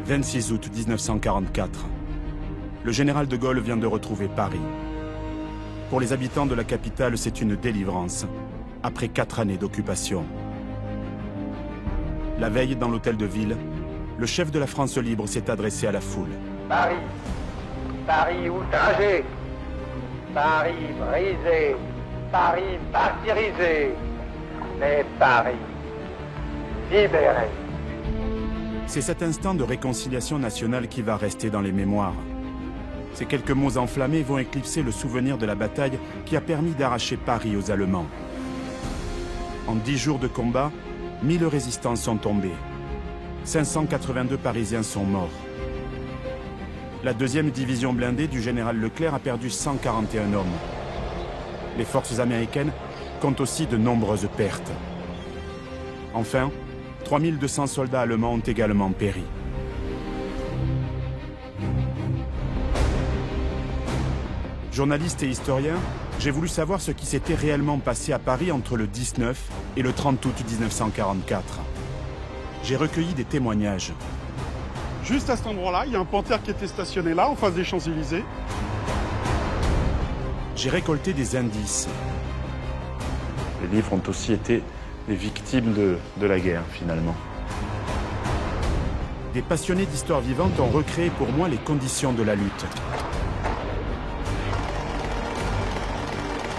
26 août 1944. Le général de Gaulle vient de retrouver Paris. Pour les habitants de la capitale, c'est une délivrance, après 4 années d'occupation. La veille, dans l'hôtel de ville, le chef de la France libre s'est adressé à la foule. Paris, Paris outragé, Paris brisé, Paris martyrisé, mais Paris libéré. C'est cet instant de réconciliation nationale qui va rester dans les mémoires. Ces quelques mots enflammés vont éclipser le souvenir de la bataille qui a permis d'arracher Paris aux Allemands. En 10 jours de combat, 1000 résistants sont tombés. 582 Parisiens sont morts. La 2e division blindée du général Leclerc a perdu 141 hommes. Les forces américaines comptent aussi de nombreuses pertes. Enfin, 3200 soldats allemands ont également péri. Journaliste et historien, j'ai voulu savoir ce qui s'était réellement passé à Paris entre le 19 et le 30 août 1944. J'ai recueilli des témoignages. Juste à cet endroit-là, il y a un panthère qui était stationné là, en face des Champs-Élysées. J'ai récolté des indices. Les livres ont aussi été des victimes de la guerre, finalement. Des passionnés d'histoire vivante ont recréé pour moi les conditions de la lutte.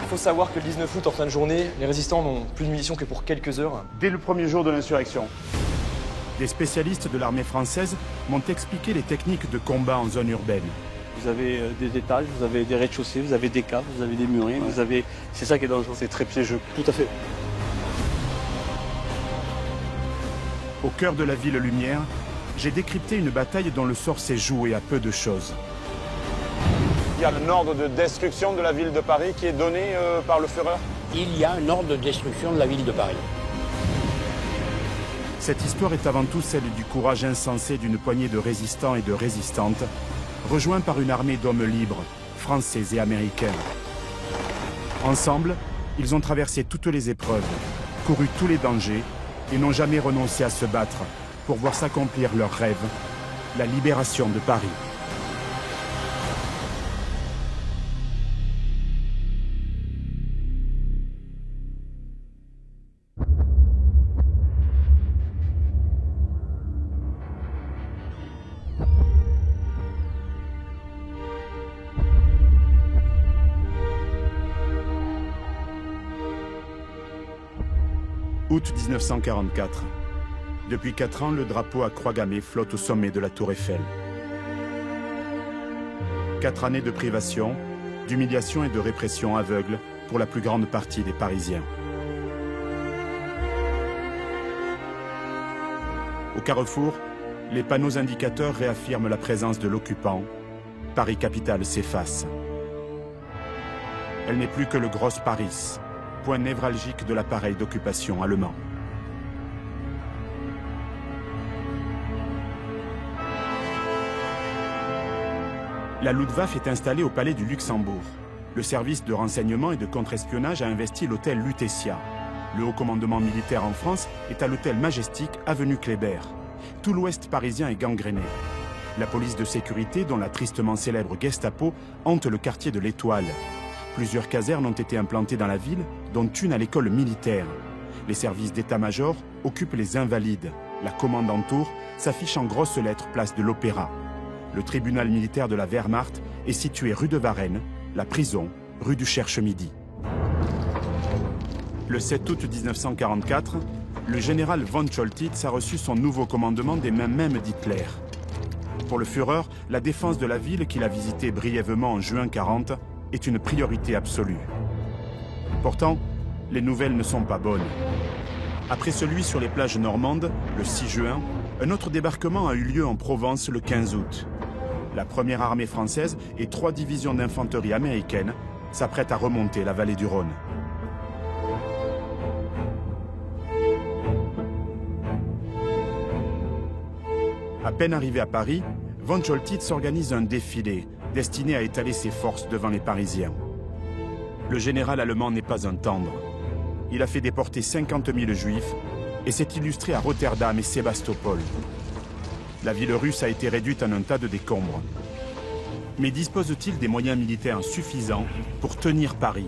Il faut savoir que le 19 août, en fin de journée, les résistants n'ont plus de munitions que pour quelques heures. Dès le premier jour de l'insurrection. Des spécialistes de l'armée française m'ont expliqué les techniques de combat en zone urbaine. Vous avez des étages, vous avez des rez-de-chaussée, vous avez des caves, vous avez des murets, vous avez... C'est ça qui est dangereux. C'est très piégeux. Tout à fait. Au cœur de la ville lumière, j'ai décrypté une bataille dont le sort s'est joué à peu de choses. Il y a un ordre de destruction de la ville de Paris qui est donné par le Führer. Il y a un ordre de destruction de la ville de Paris. Cette histoire est avant tout celle du courage insensé d'une poignée de résistants et de résistantes, rejoints par une armée d'hommes libres, français et américains. Ensemble, ils ont traversé toutes les épreuves, couru tous les dangers et n'ont jamais renoncé à se battre pour voir s'accomplir leur rêve, la libération de Paris. Août 1944. Depuis 4 ans, le drapeau à croix gammée flotte au sommet de la Tour Eiffel. 4 années de privation, d'humiliation et de répression aveugle pour la plus grande partie des Parisiens. Au carrefour, les panneaux indicateurs réaffirment la présence de l'occupant. Paris capitale s'efface. Elle n'est plus que le Grosse Paris, point névralgique de l'appareil d'occupation allemand. La Luftwaffe est installée au palais du Luxembourg. Le service de renseignement et de contre-espionnage a investi l'hôtel Lutetia. Le haut commandement militaire en France est à l'hôtel Majestic, avenue Kléber. Tout l'ouest parisien est gangréné. La police de sécurité, dont la tristement célèbre Gestapo, hante le quartier de l'Étoile. Plusieurs casernes ont été implantées dans la ville, dont une à l'école militaire. Les services d'état-major occupent les Invalides. La commande en tour s'affiche en grosses lettres place de l'Opéra. Le tribunal militaire de la Wehrmacht est situé rue de Varennes, la prison, rue du Cherche-Midi. Le 7 août 1944, le général von Choltitz a reçu son nouveau commandement des mains mêmes d'Hitler. Pour le Führer, la défense de la ville qu'il a visitée brièvement en juin 1940 est une priorité absolue. Pourtant, les nouvelles ne sont pas bonnes. Après celui sur les plages normandes, le 6 juin, un autre débarquement a eu lieu en Provence le 15 août. La première armée française et 3 divisions d'infanterie américaines s'apprêtent à remonter la vallée du Rhône. À peine arrivé à Paris, von Choltitz organise un défilé destiné à étaler ses forces devant les Parisiens. Le général allemand n'est pas un tendre. Il a fait déporter 50 000 juifs et s'est illustré à Rotterdam et Sébastopol. La ville russe a été réduite en un tas de décombres. Mais dispose-t-il des moyens militaires suffisants pour tenir Paris ?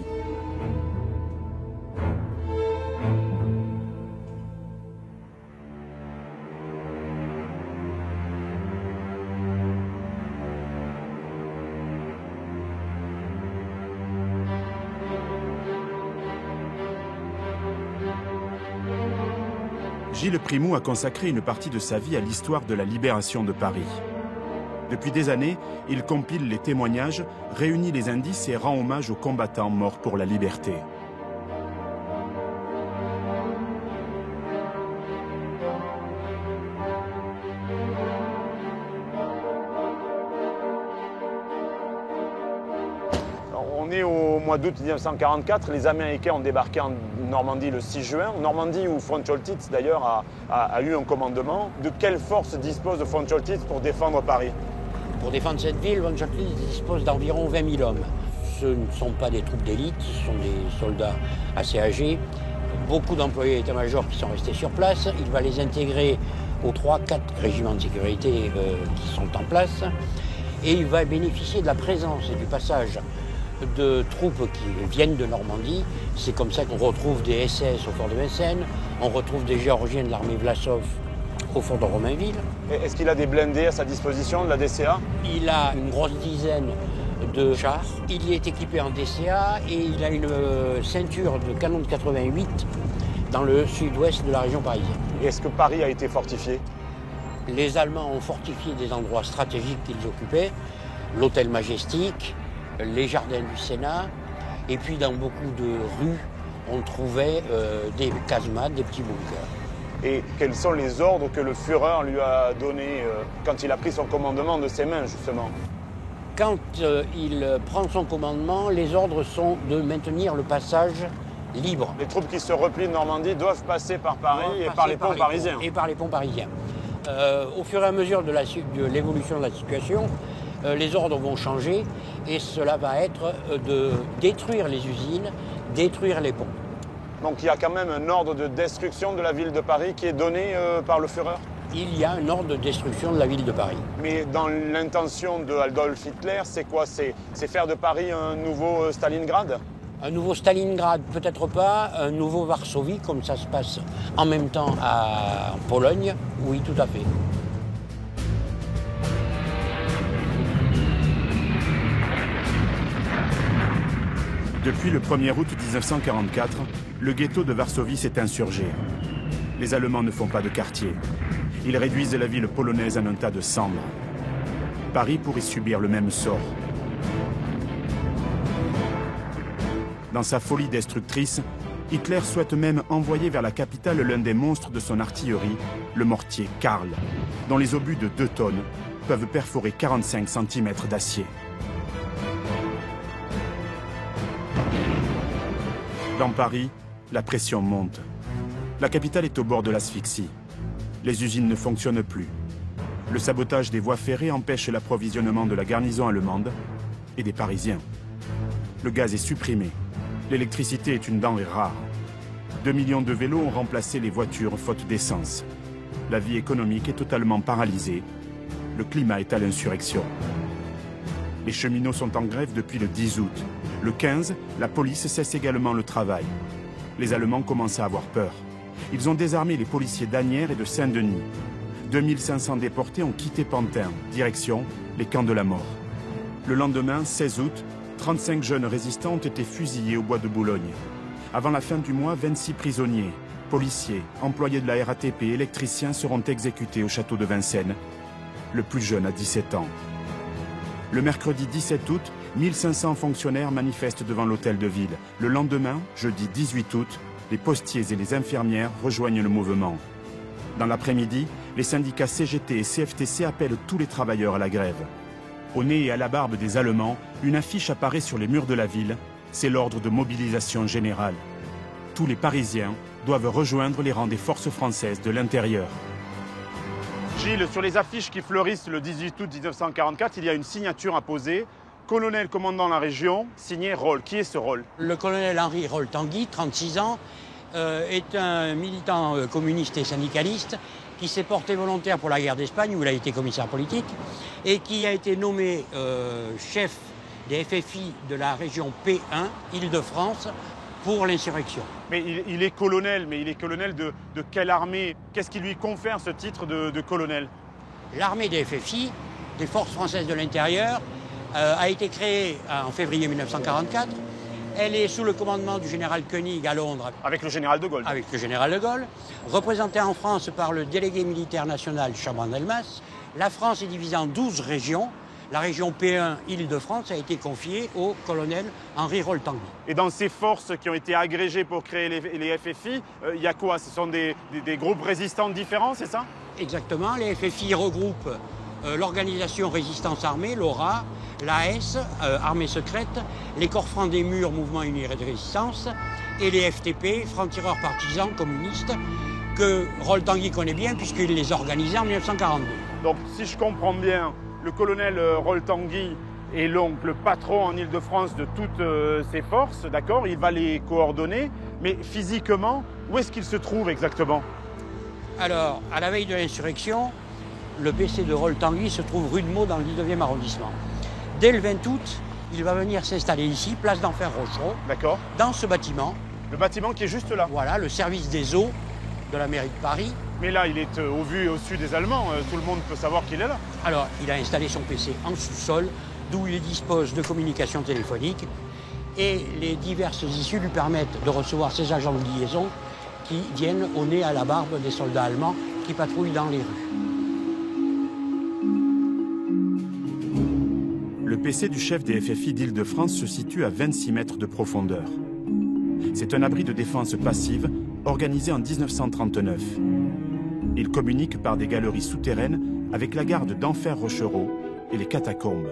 Gilles Primou a consacré une partie de sa vie à l'histoire de la libération de Paris. Depuis des années, il compile les témoignages, réunit les indices et rend hommage aux combattants morts pour la liberté. On est au mois d'août 1944, les Américains ont débarqué en Normandie le 6 juin. Normandie où von Choltitz d'ailleurs a eu un commandement. De quelle force dispose von Choltitz pour défendre Paris? Pour défendre cette ville, von Choltitz dispose d'environ 20 000 hommes. Ce ne sont pas des troupes d'élite, ce sont des soldats assez âgés. Beaucoup d'employés d'état-major qui sont restés sur place. Il va les intégrer aux 3-4 régiments de sécurité qui sont en place. Et il va bénéficier de la présence et du passage de troupes qui viennent de Normandie. C'est comme ça qu'on retrouve des SS au fort de Vincennes, on retrouve des Géorgiens de l'armée Vlasov au fort de Romainville. Est-ce qu'il a des blindés à sa disposition de la DCA? Il a une grosse dizaine de chars. Il y est équipé en DCA et il a une ceinture de canons de 88 dans le sud-ouest de la région parisienne. Est-ce que Paris a été fortifié? Les Allemands ont fortifié des endroits stratégiques qu'ils occupaient, l'hôtel Majestic, les jardins du Sénat, et puis dans beaucoup de rues, on trouvait des casemates, des petits bunkers. Et quels sont les ordres que le Führer lui a donnés quand il a pris son commandement de ses mains, justement? Quand il prend son commandement, les ordres sont de maintenir le passage libre. Les troupes qui se replient de Normandie doivent passer par Paris et par les ponts parisiens. Et par les ponts parisiens. Au fur et à mesure de l'évolution de la situation, les ordres vont changer et cela va être de détruire les usines, détruire les ponts. Donc il y a quand même un ordre de destruction de la ville de Paris qui est donné par le Führer? Il y a un ordre de destruction de la ville de Paris. Mais dans l'intention de Adolf Hitler, c'est quoi? C'est faire de Paris un nouveau Stalingrad? Un nouveau Stalingrad, peut-être pas, un nouveau Varsovie, comme ça se passe en même temps en Pologne, oui, tout à fait. Depuis le 1er août 1944, le ghetto de Varsovie s'est insurgé. Les Allemands ne font pas de quartier. Ils réduisent la ville polonaise en un tas de cendres. Paris pourrait subir le même sort. Dans sa folie destructrice, Hitler souhaite même envoyer vers la capitale l'un des monstres de son artillerie, le mortier Karl, dont les obus de 2 tonnes peuvent perforer 45 cm d'acier. Dans Paris, la pression monte. La capitale est au bord de l'asphyxie. Les usines ne fonctionnent plus. Le sabotage des voies ferrées empêche l'approvisionnement de la garnison allemande et des Parisiens. Le gaz est supprimé. L'électricité est une denrée rare. 2 millions de vélos ont remplacé les voitures faute d'essence. La vie économique est totalement paralysée. Le climat est à l'insurrection. Les cheminots sont en grève depuis le 10 août. Le 15, la police cesse également le travail. Les Allemands commencent à avoir peur. Ils ont désarmé les policiers d'Asnières et de Saint-Denis. 2500 déportés ont quitté Pantin, direction les camps de la mort. Le lendemain, 16 août, 35 jeunes résistants ont été fusillés au bois de Boulogne. Avant la fin du mois, 26 prisonniers, policiers, employés de la RATP et électriciens seront exécutés au château de Vincennes. Le plus jeune a 17 ans. Le mercredi 17 août, 1500 fonctionnaires manifestent devant l'hôtel de ville. Le lendemain, jeudi 18 août, les postiers et les infirmières rejoignent le mouvement. Dans l'après-midi, les syndicats CGT et CFTC appellent tous les travailleurs à la grève. Au nez et à la barbe des Allemands, une affiche apparaît sur les murs de la ville. C'est l'ordre de mobilisation générale. Tous les Parisiens doivent rejoindre les rangs des forces françaises de l'intérieur. Gilles, sur les affiches qui fleurissent le 18 août 1944, il y a une signature à poser. Colonel commandant la région, signé Roll. Qui est ce Roll? Le colonel Henri Roll-Tanguy, 36 ans, est un militant communiste et syndicaliste qui s'est porté volontaire pour la guerre d'Espagne, où il a été commissaire politique, et qui a été nommé chef des FFI de la région P1, Île-de-France, pour l'insurrection. Mais il est colonel, mais il est colonel de quelle armée? Qu'est-ce qui lui confère ce titre de colonel? L'armée des FFI, des Forces françaises de l'intérieur, a été créée en février 1944. Elle est sous le commandement du général Koenig à Londres. Avec le général de Gaulle. Avec le général de Gaulle. Représentée en France par le délégué militaire national Chaban-Delmas. La France est divisée en 12 régions. La région P1, Île-de-France, a été confiée au colonel Henri Roltangui. Et dans ces forces qui ont été agrégées pour créer les FFI, il y a quoi? Ce sont des groupes résistants différents, c'est ça? Exactement. Les FFI regroupent l'organisation Résistance Armée, l'ORA, l'AS, Armée secrète, les Corps francs des murs, Mouvement uni de résistance, et les FTP, francs-tireurs partisans communistes, que Roltangui connaît bien puisqu'il les organisait en 1942. Donc si je comprends bien, le colonel Roltangui est donc le patron en Île-de-France de toutes ces forces, d'accord? Il va les coordonner, mais physiquement, où est-ce qu'il se trouve exactement? Alors, à la veille de l'insurrection, le PC de Roltangui se trouve rue de Meaux dans le 19e arrondissement. Dès le 20 août, il va venir s'installer ici, place d'Enfer Rochereau, d'accord, dans ce bâtiment. Le bâtiment qui est juste là. Voilà, le service des eaux de la mairie de Paris. Mais là, il est au vu et au su des Allemands, tout le monde peut savoir qu'il est là. Alors, il a installé son PC en sous-sol, d'où il dispose de communications téléphoniques, et les diverses issues lui permettent de recevoir ses agents de liaison qui viennent au nez à la barbe des soldats allemands qui patrouillent dans les rues. Le PC du chef des FFI d'Île-de-France se situe à 26 mètres de profondeur. C'est un abri de défense passive organisé en 1939. Il communique par des galeries souterraines avec la garde d'Enfer Rochereau et les catacombes.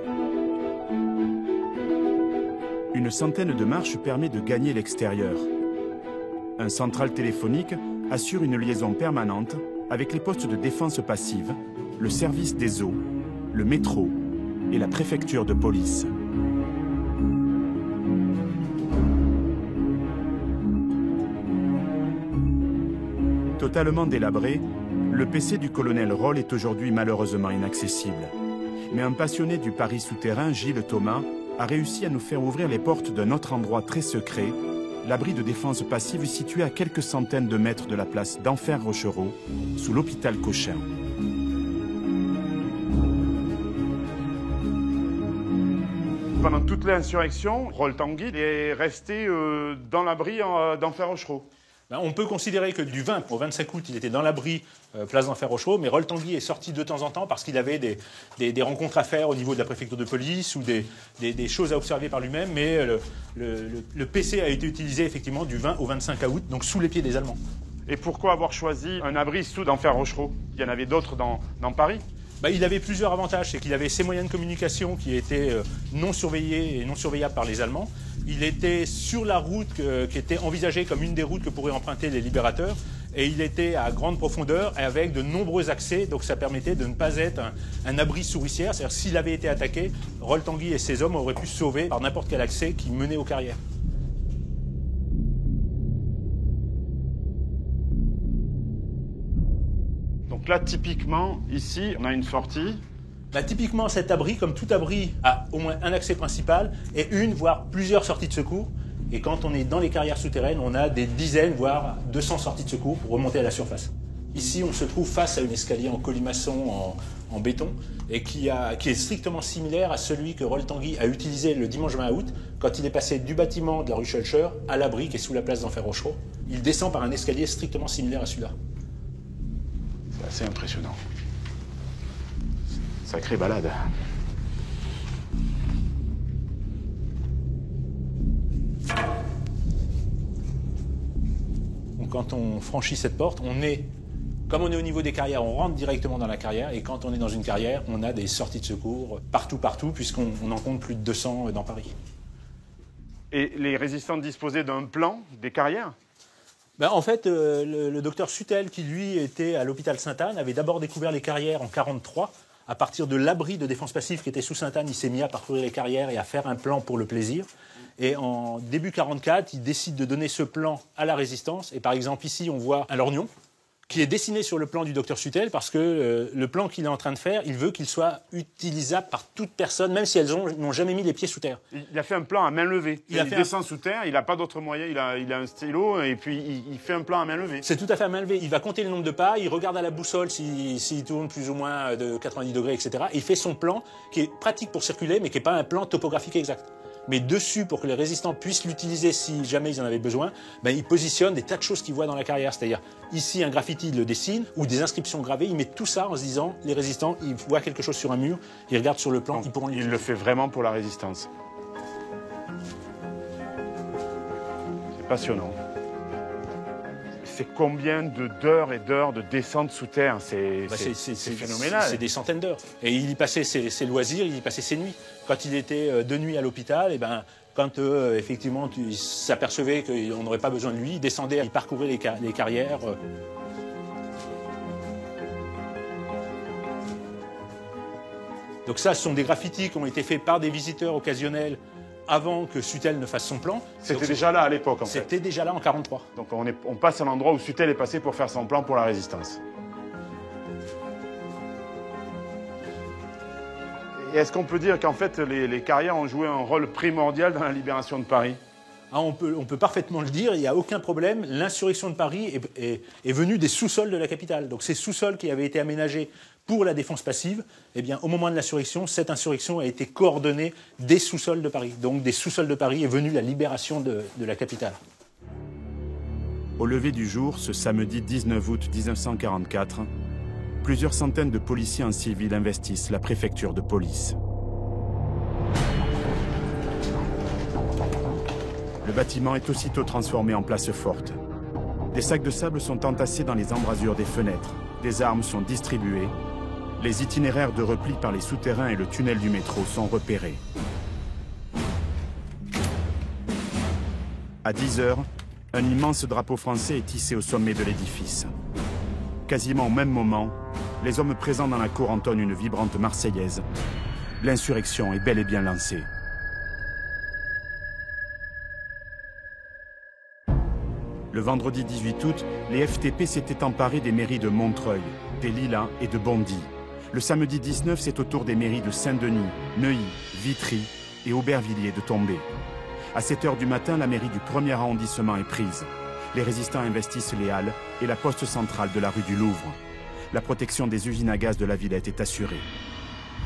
Une centaine de marches permet de gagner l'extérieur. Un central téléphonique assure une liaison permanente avec les postes de défense passive, le service des eaux, le métro et la préfecture de police. Totalement délabré, le PC du colonel Roll est aujourd'hui malheureusement inaccessible. Mais un passionné du Paris souterrain, Gilles Thomas, a réussi à nous faire ouvrir les portes d'un autre endroit très secret, l'abri de défense passive situé à quelques centaines de mètres de la place d'Enfer Rochereau, sous l'hôpital Cochin. Pendant toute l'insurrection, Roltangui est resté dans l'abri d'Enfer Rochereau. On peut considérer que du 20 au 25 août, il était dans l'abri place d'Enfer Rochereau, mais Roltangui est sorti de temps en temps parce qu'il avait des rencontres à faire au niveau de la préfecture de police ou des choses à observer par lui-même, mais le PC a été utilisé effectivement du 20 au 25 août, donc sous les pieds des Allemands. Et pourquoi avoir choisi un abri sous d'Enfer Rochereau? Il y en avait d'autres dans Paris? Il avait plusieurs avantages, c'est qu'il avait ses moyens de communication qui étaient non surveillés et non surveillables par les Allemands. Il était sur la route qui était envisagée comme une des routes que pourraient emprunter les libérateurs. Et il était à grande profondeur et avec de nombreux accès, donc ça permettait de ne pas être un abri souricière. C'est-à-dire s'il avait été attaqué, Roltangui et ses hommes auraient pu se sauver par n'importe quel accès qui menait aux carrières. Donc là, typiquement, ici, on a une sortie. Typiquement, cet abri, comme tout abri, a au moins un accès principal et une, voire plusieurs sorties de secours. Et quand on est dans les carrières souterraines, on a des dizaines, voire 200 sorties de secours pour remonter à la surface. Ici, on se trouve face à un escalier en colimaçon, en béton, et qui est strictement similaire à celui que Roltangui a utilisé le dimanche 20 août, quand il est passé du bâtiment de la rue Schulcher à l'abri qui est sous la place d'Enfer Rochereau. Il descend par un escalier strictement similaire à celui-là. C'est assez impressionnant. Sacrée balade. Donc quand on franchit cette porte, comme on est au niveau des carrières, on rentre directement dans la carrière. Et quand on est dans une carrière, on a des sorties de secours partout, puisqu'on en compte plus de 200 dans Paris. Et les résistants disposaient d'un plan des carrières? En fait, le docteur Sutel, qui lui était à l'hôpital Sainte-Anne, avait d'abord découvert les carrières en 1943. À partir de l'abri de défense passive qui était sous Sainte-Anne, il s'est mis à parcourir les carrières et à faire un plan pour le plaisir. Et en début 1944, il décide de donner ce plan à la résistance. Et par exemple, ici, on voit un lorgnon qui est dessiné sur le plan du docteur Sutel parce que le plan qu'il est en train de faire, il veut qu'il soit utilisable par toute personne, même si elles n'ont jamais mis les pieds sous terre. Il a fait un plan à main levée. Il descend sous terre, il n'a pas d'autre moyen, il a un stylo et puis il fait un plan à main levée. C'est tout à fait à main levée. Il va compter le nombre de pas, il regarde à la boussole s'il tourne plus ou moins de 90 degrés, etc. Il fait son plan qui est pratique pour circuler, mais qui n'est pas un plan topographique exact. Mais dessus, pour que les résistants puissent l'utiliser si jamais ils en avaient besoin, il positionne des tas de choses qu'ils voient dans la carrière. C'est-à-dire, ici, un graffiti, il le dessine, ou des inscriptions gravées, il met tout ça en se disant, les résistants, ils voient quelque chose sur un mur, ils regardent sur le plan, ils pourront l'utiliser. Il le fait vraiment pour la résistance. C'est passionnant. C'est combien d'heures et d'heures de descente sous terre? C'est phénoménal. C'est des centaines d'heures. Et il y passait ses loisirs, il y passait ses nuits. Quand il était de nuit à l'hôpital, quand effectivement il s'apercevait qu'on n'aurait pas besoin de lui, il descendait, il parcourait les carrières. Donc ça, ce sont des graffitis qui ont été faits par des visiteurs occasionnels avant que Sutel ne fasse son plan. C'était déjà là à l'époque, en fait. C'était déjà là en 1943. Donc on passe à l'endroit où Sutel est passé pour faire son plan pour la résistance. Et est-ce qu'on peut dire qu'en fait les carrières ont joué un rôle primordial dans la libération de Paris? On peut parfaitement le dire, il n'y a aucun problème. L'insurrection de Paris est venue des sous-sols de la capitale. Donc ces sous-sols qui avaient été aménagés pour la défense passive, au moment de l'insurrection, cette insurrection a été coordonnée des sous-sols de Paris. Donc des sous-sols de Paris est venue la libération de la capitale. Au lever du jour, ce samedi 19 août 1944, plusieurs centaines de policiers en civil investissent la préfecture de police. Le bâtiment est aussitôt transformé en place forte. Des sacs de sable sont entassés dans les embrasures des fenêtres. Des armes sont distribuées. Les itinéraires de repli par les souterrains et le tunnel du métro sont repérés. À 10 h, un immense drapeau français est hissé au sommet de l'édifice. Quasiment au même moment, les hommes présents dans la cour entonnent une vibrante marseillaise. L'insurrection est bel et bien lancée. Le vendredi 18 août, les FTP s'étaient emparés des mairies de Montreuil, des Lilas et de Bondy. Le samedi 19, c'est au tour des mairies de Saint-Denis, Neuilly, Vitry et Aubervilliers de tomber. À 7 h du matin, la mairie du 1er arrondissement est prise. Les résistants investissent les halles et la poste centrale de la rue du Louvre. La protection des usines à gaz de la Villette est assurée.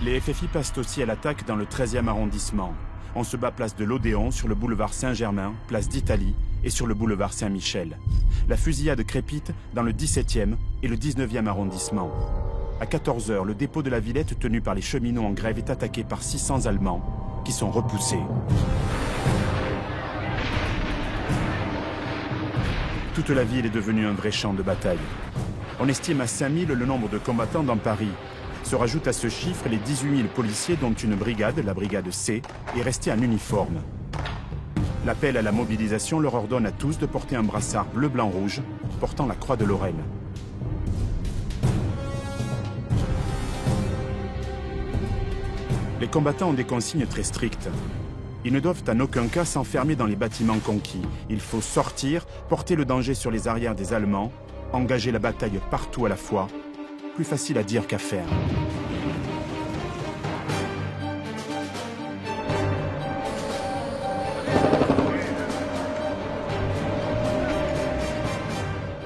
Les FFI passent aussi à l'attaque dans le 13e arrondissement. On se bat place de l'Odéon, sur le boulevard Saint-Germain, place d'Italie et sur le boulevard Saint-Michel. La fusillade crépite dans le 17e et le 19e arrondissement. À 14 h, le dépôt de la Villette tenu par les cheminots en grève est attaqué par 600 Allemands qui sont repoussés. Toute la ville est devenue un vrai champ de bataille. On estime à 5000 le nombre de combattants dans Paris. Se rajoutent à ce chiffre les 18 000 policiers dont une brigade, la brigade C, est restée en uniforme. L'appel à la mobilisation leur ordonne à tous de porter un brassard bleu-blanc-rouge portant la croix de Lorraine. Les combattants ont des consignes très strictes. Ils ne doivent en aucun cas s'enfermer dans les bâtiments conquis. Il faut sortir, porter le danger sur les arrières des Allemands, engager la bataille partout à la fois. Plus facile à dire qu'à faire.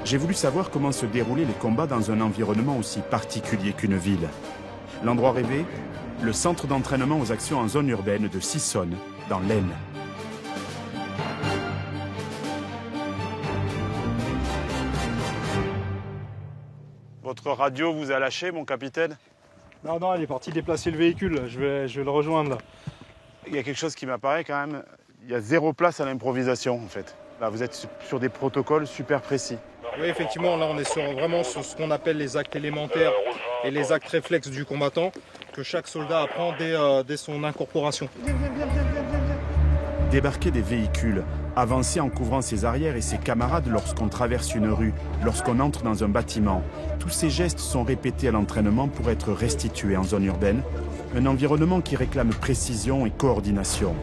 J'ai voulu savoir comment se déroulaient les combats dans un environnement aussi particulier qu'une ville. L'endroit rêvé, le centre d'entraînement aux actions en zone urbaine de Sissonne, dans l'Aisne. Votre radio vous a lâché, mon capitaine? Non, il est parti déplacer le véhicule. Je vais le rejoindre là. Il y a quelque chose qui m'apparaît quand même. Il y a zéro place à l'improvisation, en fait. Là, vous êtes sur des protocoles super précis. Oui, effectivement, là, on est vraiment sur ce qu'on appelle les actes élémentaires et les actes réflexes du combattant que chaque soldat apprend dès son incorporation. Débarquer des véhicules, avancer en couvrant ses arrières et ses camarades lorsqu'on traverse une rue, lorsqu'on entre dans un bâtiment. Tous ces gestes sont répétés à l'entraînement pour être restitués en zone urbaine, un environnement qui réclame précision et coordination.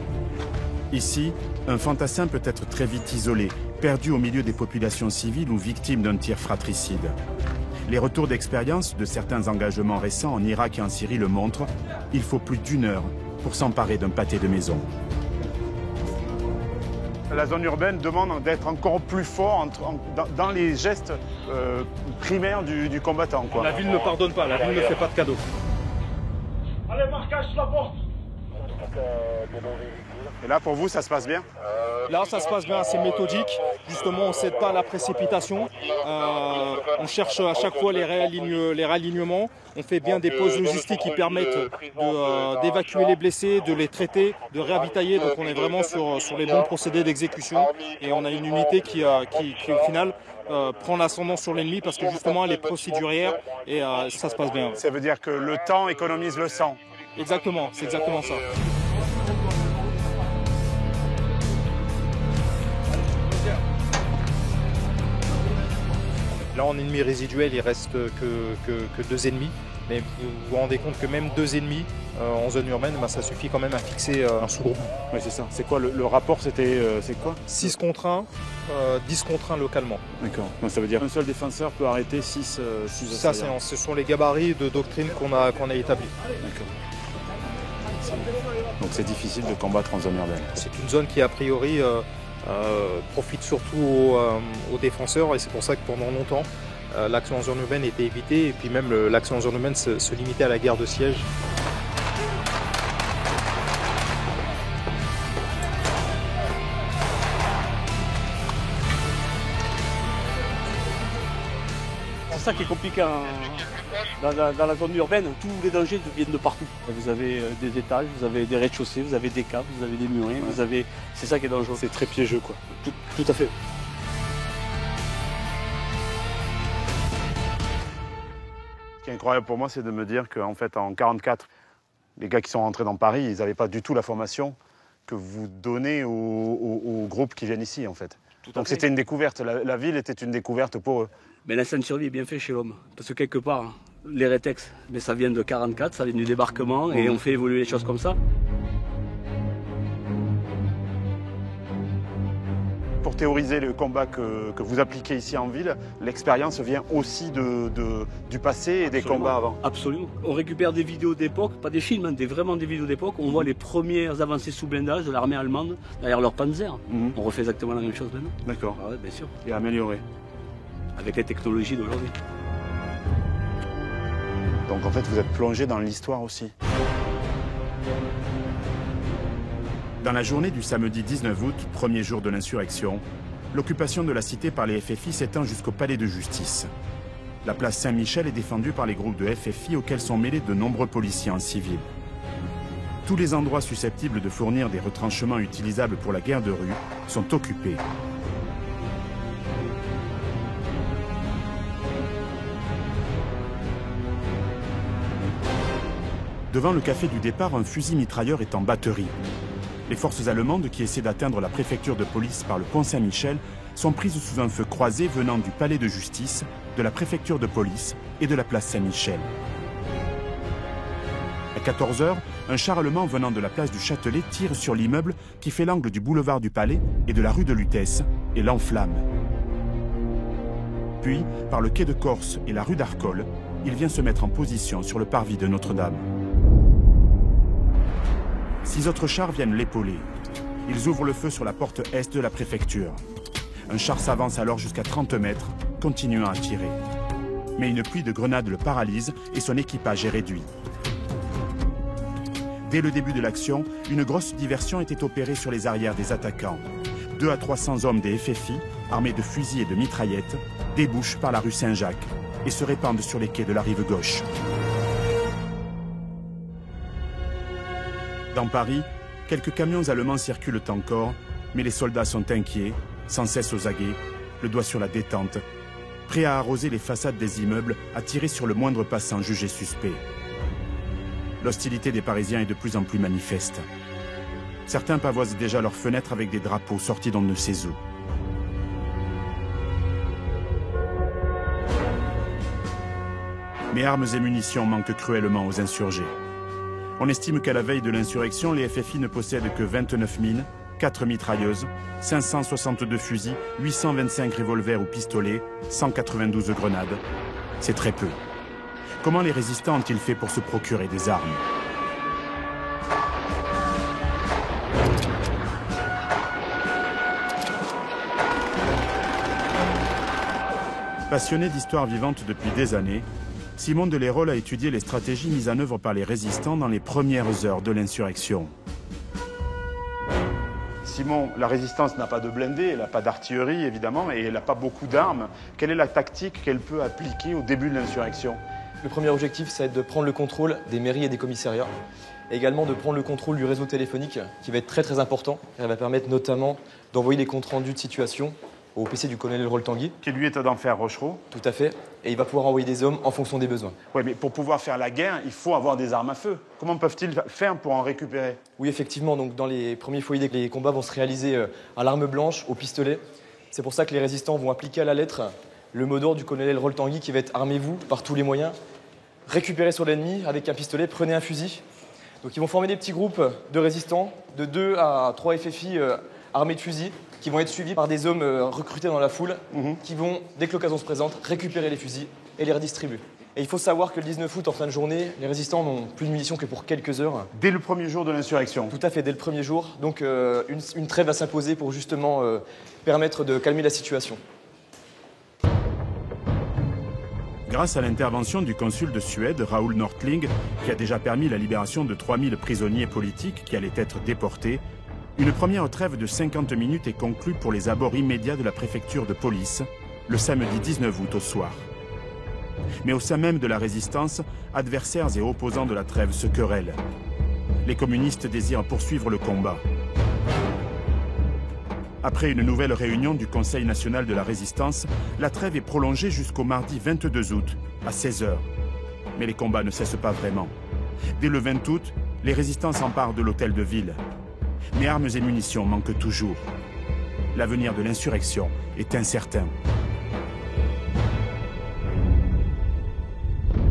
Ici, un fantassin peut être très vite isolé, perdus au milieu des populations civiles ou victimes d'un tir fratricide. Les retours d'expérience de certains engagements récents en Irak et en Syrie le montrent, il faut plus d'1 heure pour s'emparer d'un pâté de maison. La zone urbaine demande d'être encore plus fort dans les gestes primaires du combattant, quoi. La ville ne pardonne pas, la ville ne fait pas de cadeaux. Allez, marquage la porte. Et là, pour vous, ça se passe bien? Là, ça se passe bien, c'est méthodique. Justement, on ne cède pas à la précipitation. On cherche à chaque fois les réalignements. On fait bien des pauses logistiques qui permettent d'évacuer les blessés, de les traiter, de réhabitailler. Donc on est vraiment sur les bons procédés d'exécution. Et on a une unité qui au final, prend l'ascendant sur l'ennemi parce que justement, elle est procédurière et ça se passe bien. Ça veut dire que le temps économise le sang. Exactement, c'est exactement ça. Là, en ennemi résiduel, il reste que 2 ennemis. Mais vous vous rendez compte que même 2 ennemis en zone urbaine, ça suffit quand même à fixer un sous-groupe. Oui, c'est ça. C'est quoi le rapport? C'est quoi? 6 contre 1, 10 contre 1 localement. D'accord. Donc ça veut dire qu'un seul défenseur peut arrêter 6 Ça, ce sont les gabarits de doctrine qu'on a établis. D'accord. Donc c'est difficile de combattre en zone urbaine. C'est une zone qui, a priori, profite surtout aux défenseurs et c'est pour ça que pendant longtemps, l'action en zone urbaine était évitée et puis même l'action en zone urbaine se limitait à la guerre de siège. C'est ça qui est compliqué dans la zone urbaine, tous les dangers viennent de partout. Vous avez des étages, vous avez des rez-de-chaussée, vous avez des caves, vous avez des murets, c'est ça qui est dangereux. C'est très piégeux, quoi. Tout à fait. Ce qui est incroyable pour moi, c'est de me dire qu'en fait, en 1944, les gars qui sont rentrés dans Paris, ils n'avaient pas du tout la formation que vous donnez aux groupes qui viennent ici, en fait. Donc c'était une découverte, la ville était une découverte pour eux. Mais l'instinct de survie est bien fait chez l'homme, parce que quelque part, les rétex, mais ça vient de 1944, ça vient du débarquement, et on fait évoluer les choses comme ça. Pour théoriser le combat que vous appliquez ici en ville, l'expérience vient aussi du passé et des combats avant. Absolument. On récupère des vidéos d'époque, pas des films, vraiment des vidéos d'époque. On voit les premières avancées sous blindage de l'armée allemande derrière leur Panzer. On refait exactement la même chose maintenant. D'accord. Ah ouais, bien sûr. Et amélioré. Avec les technologies d'aujourd'hui. Donc en fait, vous êtes plongé dans l'histoire aussi. Dans la journée du samedi 19 août, premier jour de l'insurrection, l'occupation de la cité par les FFI s'étend jusqu'au palais de justice. La place Saint-Michel est défendue par les groupes de FFI auxquels sont mêlés de nombreux policiers en civil. Tous les endroits susceptibles de fournir des retranchements utilisables pour la guerre de rue sont occupés. Devant le café du départ, un fusil mitrailleur est en batterie. Les forces allemandes qui essaient d'atteindre la préfecture de police par le pont Saint-Michel sont prises sous un feu croisé venant du palais de justice, de la préfecture de police et de la place Saint-Michel. À 14 h, un char allemand venant de la place du Châtelet tire sur l'immeuble qui fait l'angle du boulevard du Palais et de la rue de Lutèce et l'enflamme. Puis, par le quai de Corse et la rue d'Arcole, il vient se mettre en position sur le parvis de Notre-Dame. 6 autres chars viennent l'épauler. Ils ouvrent le feu sur la porte est de la préfecture. Un char s'avance alors jusqu'à 30 mètres, continuant à tirer. Mais une pluie de grenades le paralyse et son équipage est réduit. Dès le début de l'action, une grosse diversion était opérée sur les arrières des attaquants. 200 à 300 hommes des FFI, armés de fusils et de mitraillettes, débouchent par la rue Saint-Jacques et se répandent sur les quais de la rive gauche. Dans Paris, quelques camions allemands circulent encore, mais les soldats sont inquiets, sans cesse aux aguets, le doigt sur la détente, prêts à arroser les façades des immeubles, à tirer sur le moindre passant jugé suspect. L'hostilité des Parisiens est de plus en plus manifeste. Certains pavoisent déjà leurs fenêtres avec des drapeaux sortis d'on ne sait où. Mais armes et munitions manquent cruellement aux insurgés. On estime qu'à la veille de l'insurrection, les FFI ne possèdent que 29 mines, 4 mitrailleuses, 562 fusils, 825 revolvers ou pistolets, 192 grenades. C'est très peu. Comment les résistants ont-ils fait pour se procurer des armes ? Passionné d'histoire vivante depuis des années, Simon Delérolles a étudié les stratégies mises en œuvre par les résistants dans les premières heures de l'insurrection. Simon, la résistance n'a pas de blindés, elle n'a pas d'artillerie évidemment, et elle n'a pas beaucoup d'armes. Quelle est la tactique qu'elle peut appliquer au début de l'insurrection ? Le premier objectif, ça va être de prendre le contrôle des mairies et des commissariats. Et également de prendre le contrôle du réseau téléphonique, qui va être très très important. Elle va permettre notamment d'envoyer des comptes rendus de situation au PC du colonel Rol-Tanguy. Qui lui est d'Enfer Rochereau. Tout à fait. Et il va pouvoir envoyer des hommes en fonction des besoins. Oui, mais pour pouvoir faire la guerre, il faut avoir des armes à feu. Comment peuvent-ils faire pour en récupérer ? Oui, effectivement. Donc, dans les premiers foyers, les combats vont se réaliser à l'arme blanche, au pistolet. C'est pour ça que les résistants vont appliquer à la lettre le mot d'ordre du colonel Rol-Tanguy qui va être « armez-vous par tous les moyens, récupérez sur l'ennemi avec un pistolet, prenez un fusil ». Donc ils vont former des petits groupes de résistants, de 2 à 3 FFI armés de fusils, qui vont être suivis par des hommes recrutés dans la foule, qui vont, dès que l'occasion se présente, récupérer les fusils et les redistribuer. Et il faut savoir que le 19 août, en fin de journée, les résistants n'ont plus de munitions que pour quelques heures. Dès le premier jour de l'insurrection ? Tout à fait, dès le premier jour. Donc une trêve va s'imposer pour justement permettre de calmer la situation. Grâce à l'intervention du consul de Suède, Raoul Nordling, qui a déjà permis la libération de 3000 prisonniers politiques qui allaient être déportés, une première trêve de 50 minutes est conclue pour les abords immédiats de la préfecture de police, le samedi 19 août au soir. Mais au sein même de la résistance, adversaires et opposants de la trêve se querellent. Les communistes désirent poursuivre le combat. Après une nouvelle réunion du Conseil national de la résistance, la trêve est prolongée jusqu'au mardi 22 août, à 16 h. Mais les combats ne cessent pas vraiment. Dès le 20 août, les résistants s'emparent de l'hôtel de ville. Mais armes et munitions manquent toujours. L'avenir de l'insurrection est incertain.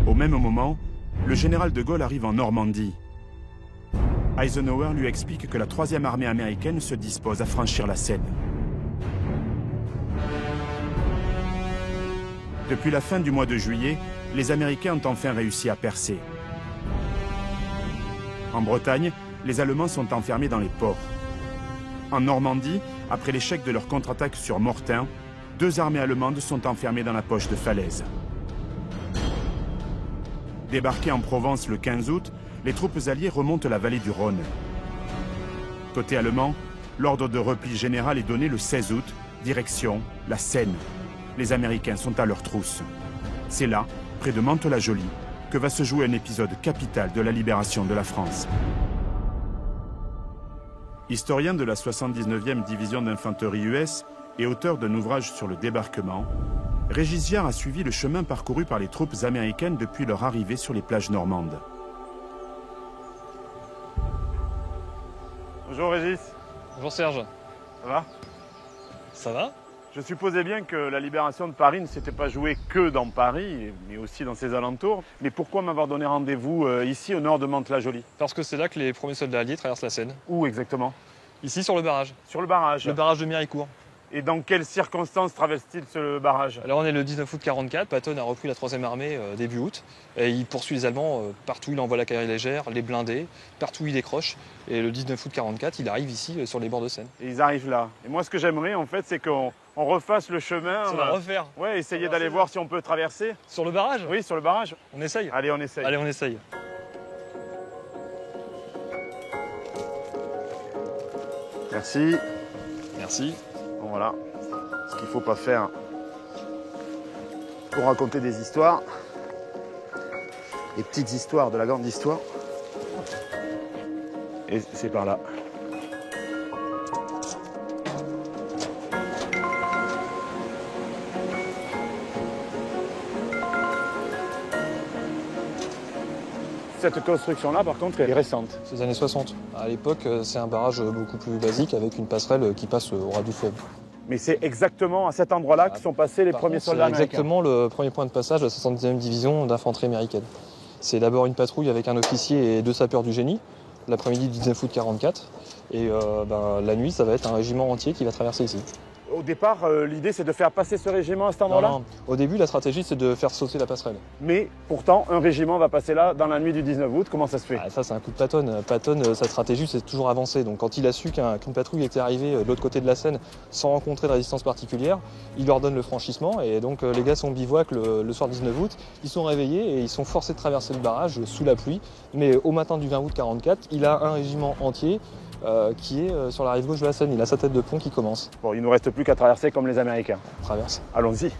Au même moment, le général de Gaulle arrive en Normandie. Eisenhower lui explique que la 3e armée américaine se dispose à franchir la Seine. Depuis la fin du mois de juillet, les Américains ont enfin réussi à percer. En Bretagne, les Allemands sont enfermés dans les ports. En Normandie, après l'échec de leur contre-attaque sur Mortain, 2 armées allemandes sont enfermées dans la poche de Falaise. Débarquées en Provence le 15 août, les troupes alliées remontent la vallée du Rhône. Côté allemand, l'ordre de repli général est donné le 16 août, direction la Seine. Les Américains sont à leur trousse. C'est là, près de Mantes-la-Jolie, que va se jouer un épisode capital de la libération de la France. Historien de la 79e division d'infanterie US et auteur d'un ouvrage sur le débarquement, Régis Giard a suivi le chemin parcouru par les troupes américaines depuis leur arrivée sur les plages normandes. Bonjour Régis. Bonjour Serge. Ça va ? Ça va ? Je supposais bien que la libération de Paris ne s'était pas jouée que dans Paris, mais aussi dans ses alentours. Mais pourquoi m'avoir donné rendez-vous ici, au nord de Mantes-la-Jolie ? Parce que c'est là que les premiers soldats alliés traversent la Seine. Où exactement ? Ici, sur le barrage. Sur le barrage ? Le barrage de Méricourt. Et dans quelles circonstances traverse-t-il ce barrage ? Alors on est le 19 août 1944, Patton a repris la 3e armée début août. Et il poursuit les Allemands partout où il envoie la cavalerie légère, les blindés, partout où il décroche. Et le 19 août 1944, il arrive ici sur les bords de Seine. Et ils arrivent là. Et moi ce que j'aimerais en fait, c'est qu'on refasse le chemin. On va refaire. Ouais, essayer d'aller voir si on peut traverser. Sur le barrage ? Oui, sur le barrage. On essaye ? Allez, on essaye. Allez, on essaye. Merci. Merci. Bon voilà. Ce qu'il ne faut pas faire pour raconter des histoires, les petites histoires de la grande histoire. Et c'est par là. Cette construction-là, par contre, elle est récente. C'est les années 60. À l'époque, c'est un barrage beaucoup plus basique avec une passerelle qui passe au ras du fleuve. Mais c'est exactement à cet endroit-là que sont passés les premiers soldats américains. C'est exactement le premier point de passage de la 70e division d'infanterie américaine. C'est d'abord une patrouille avec un officier et 2 sapeurs du génie. l'après-midi du 19 août 44. Et la nuit, ça va être un régiment entier qui va traverser ici. Au départ, l'idée c'est de faire passer ce régiment à cet endroit-là? Non. Au début, la stratégie c'est de faire sauter la passerelle. Mais pourtant, un régiment va passer là dans la nuit du 19 août. Comment ça se fait? Ça, c'est un coup de Patton. Patton, sa stratégie c'est toujours avancer. Donc quand il a su qu'une patrouille était arrivée de l'autre côté de la Seine sans rencontrer de résistance particulière, il leur donne le franchissement. Et donc les gars sont bivouac le soir 19 août. Ils sont réveillés et ils sont forcés de traverser le barrage sous la pluie. Mais au matin du 20 août 44, il a un régiment entier qui est sur la rive gauche de la Seine. Il a sa tête de pont qui commence. Bon, il ne nous reste plus qu'à traverser comme les Américains. On traverse. Allons-y.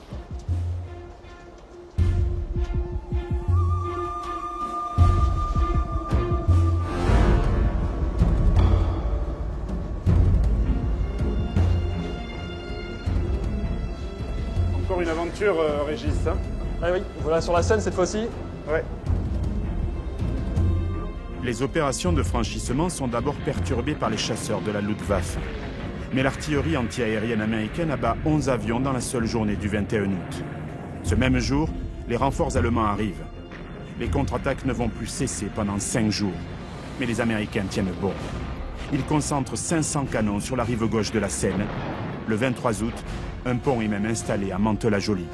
Encore une aventure, Régis. Hein? Ah oui, voilà sur la Seine cette fois-ci. Ouais. Les opérations de franchissement sont d'abord perturbées par les chasseurs de la Luftwaffe. Mais l'artillerie antiaérienne américaine abat 11 avions dans la seule journée du 21 août. Ce même jour, les renforts allemands arrivent. Les contre-attaques ne vont plus cesser pendant 5 jours. Mais les Américains tiennent bon. Ils concentrent 500 canons sur la rive gauche de la Seine. Le 23 août, un pont est même installé à Mantes-la-Jolie.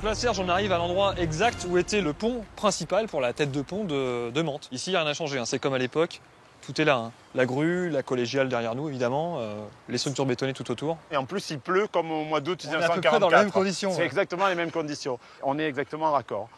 Là, Serge, on arrive à l'endroit exact où était le pont principal pour la tête de pont de Mantes. Ici, il n'y a rien à changer, hein. C'est comme à l'époque, tout est là. Hein. La grue, la collégiale derrière nous, évidemment, les structures bétonnées tout autour. Et en plus, il pleut comme au mois d'août 1944. On est à peu près dans les mêmes conditions. C'est exactement les mêmes conditions. On est exactement raccord.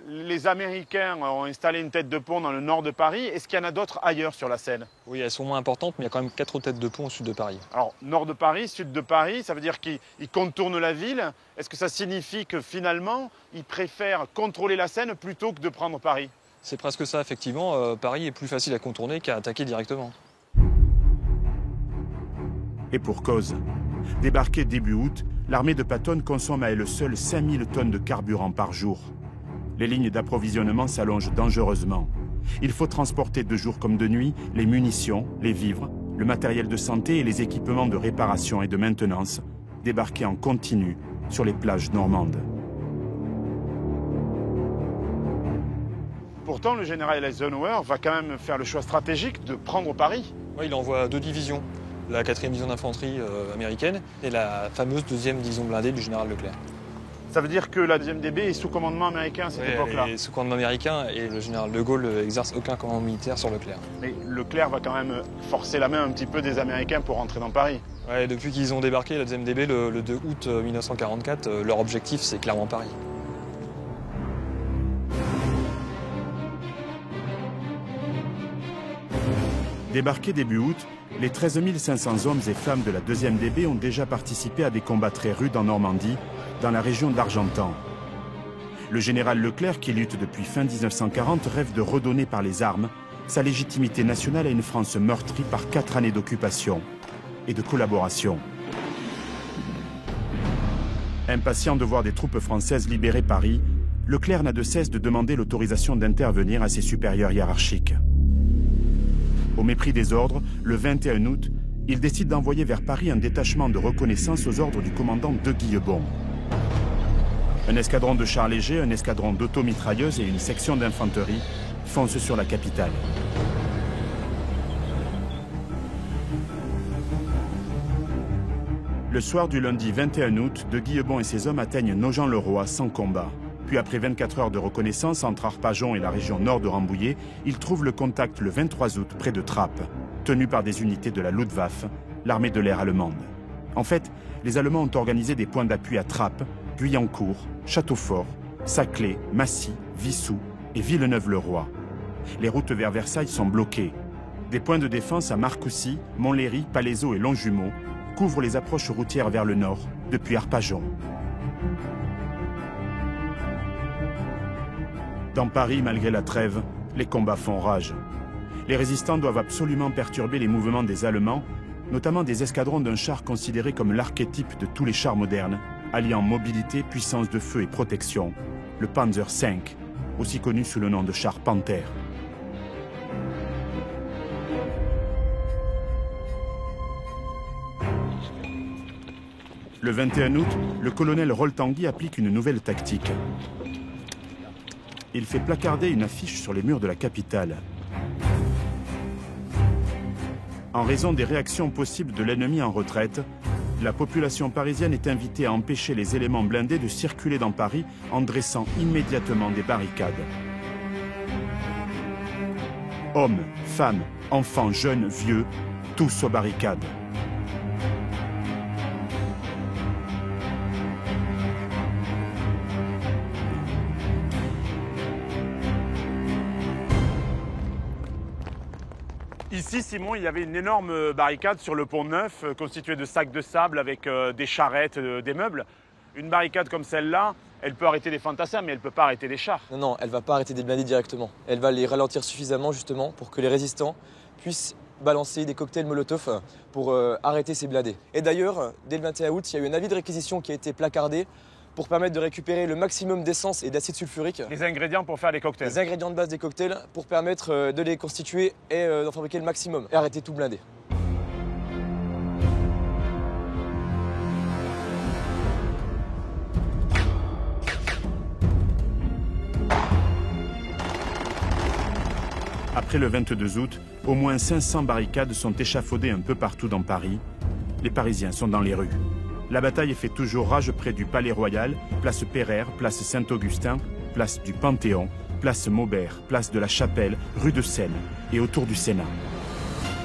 Les Américains ont installé une tête de pont dans le nord de Paris. Est-ce qu'il y en a d'autres ailleurs sur la Seine? Oui, elles sont moins importantes, mais il y a quand même 4 autres têtes de pont au sud de Paris. Alors, nord de Paris, sud de Paris, ça veut dire qu'ils contournent la ville. Est-ce que ça signifie que finalement, ils préfèrent contrôler la Seine plutôt que de prendre Paris? C'est presque ça, effectivement. Paris est plus facile à contourner qu'à attaquer directement. Et pour cause. Débarquée début août, l'armée de Patton consomme à elle seule 5000 tonnes de carburant par jour. Les lignes d'approvisionnement s'allongent dangereusement. Il faut transporter de jour comme de nuit les munitions, les vivres, le matériel de santé et les équipements de réparation et de maintenance, débarqués en continu sur les plages normandes. Pourtant, le général Eisenhower va quand même faire le choix stratégique de prendre Paris. Oui, il envoie 2 divisions, la 4e division d'infanterie américaine et la fameuse 2e division blindée du général Leclerc. Ça veut dire que la 2e DB est sous commandement américain à cette époque-là? Elle est sous commandement américain et le général de Gaulle n'exerce aucun commandement militaire sur Leclerc. Mais Leclerc va quand même forcer la main un petit peu des Américains pour rentrer dans Paris. Ouais, depuis qu'ils ont débarqué la 2e DB le 2 août 1944, leur objectif c'est clairement Paris. Débarqués début août, les 13 500 hommes et femmes de la 2e DB ont déjà participé à des combats très rudes en Normandie, dans la région d'Argentan. Le général Leclerc, qui lutte depuis fin 1940, rêve de redonner par les armes sa légitimité nationale à une France meurtrie par 4 années d'occupation et de collaboration. Impatient de voir des troupes françaises libérer Paris, Leclerc n'a de cesse de demander l'autorisation d'intervenir à ses supérieurs hiérarchiques. Au mépris des ordres, le 21 août, il décide d'envoyer vers Paris un détachement de reconnaissance aux ordres du commandant de Guillebon. Un escadron de chars légers, un escadron d'automitrailleuses et une section d'infanterie foncent sur la capitale. Le soir du lundi 21 août, de Guillebon et ses hommes atteignent Nogent-le-Roi sans combat. Puis après 24 heures de reconnaissance entre Arpajon et la région nord de Rambouillet, ils trouvent le contact le 23 août près de Trappes, tenu par des unités de la Luftwaffe, l'armée de l'air allemande. En fait, les Allemands ont organisé des points d'appui à Trappes, Guyancourt, Châteaufort, Saclay, Massy, Vissou et Villeneuve-le-Roi. Les routes vers Versailles sont bloquées. Des points de défense à Marcoussis, Montlhéry, Palaiseau et Longjumeau couvrent les approches routières vers le nord, depuis Arpajon. Dans Paris, malgré la trêve, les combats font rage. Les résistants doivent absolument perturber les mouvements des Allemands, notamment des escadrons d'un char considéré comme l'archétype de tous les chars modernes, alliant mobilité, puissance de feu et protection, le Panzer V, aussi connu sous le nom de char Panther. Le 21 août, le colonel Rol-Tanguy applique une nouvelle tactique. Il fait placarder une affiche sur les murs de la capitale. En raison des réactions possibles de l'ennemi en retraite, la population parisienne est invitée à empêcher les éléments blindés de circuler dans Paris en dressant immédiatement des barricades. Hommes, femmes, enfants, jeunes, vieux, tous aux barricades. Ici, Simon, il y avait une énorme barricade sur le pont Neuf, constituée de sacs de sable avec des charrettes, des meubles. Une barricade comme celle-là, elle peut arrêter des fantassins, mais elle ne peut pas arrêter des chars. Non, non, elle ne va pas arrêter des blindés directement. Elle va les ralentir suffisamment, justement, pour que les résistants puissent balancer des cocktails Molotov pour arrêter ces blindés. Et d'ailleurs, dès le 21 août, il y a eu un avis de réquisition qui a été placardé pour permettre de récupérer le maximum d'essence et d'acide sulfurique. Les ingrédients pour faire les cocktails. Les ingrédients de base des cocktails pour permettre de les constituer et d'en fabriquer le maximum et arrêter tout blindé. Après le 22 août, au moins 500 barricades sont échafaudées un peu partout dans Paris. Les Parisiens sont dans les rues. La bataille fait toujours rage près du Palais Royal, place Pereire, place Saint-Augustin, place du Panthéon, place Maubert, place de la Chapelle, rue de Seine et autour du Sénat.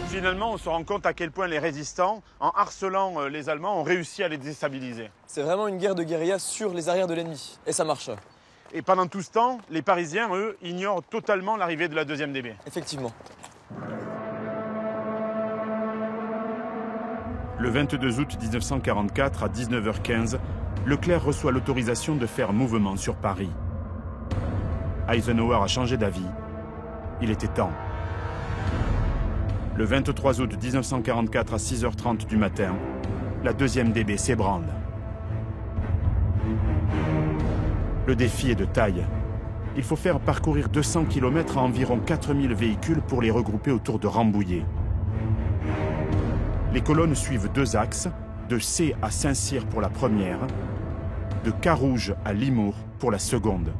Finalement, on se rend compte à quel point les résistants, en harcelant les Allemands, ont réussi à les déstabiliser. C'est vraiment une guerre de guérilla sur les arrières de l'ennemi. Et ça marche. Et pendant tout ce temps, les Parisiens, eux, ignorent totalement l'arrivée de la 2e DB. Effectivement. Le 22 août 1944, à 19h15, Leclerc reçoit l'autorisation de faire mouvement sur Paris. Eisenhower a changé d'avis. Il était temps. Le 23 août 1944, à 6h30 du matin, la 2e DB s'ébranle. Le défi est de taille. Il faut faire parcourir 200 km à environ 4000 véhicules pour les regrouper autour de Rambouillet. Les colonnes suivent 2 axes, de C à Saint-Cyr pour la première, de Carouge à Limours pour la seconde.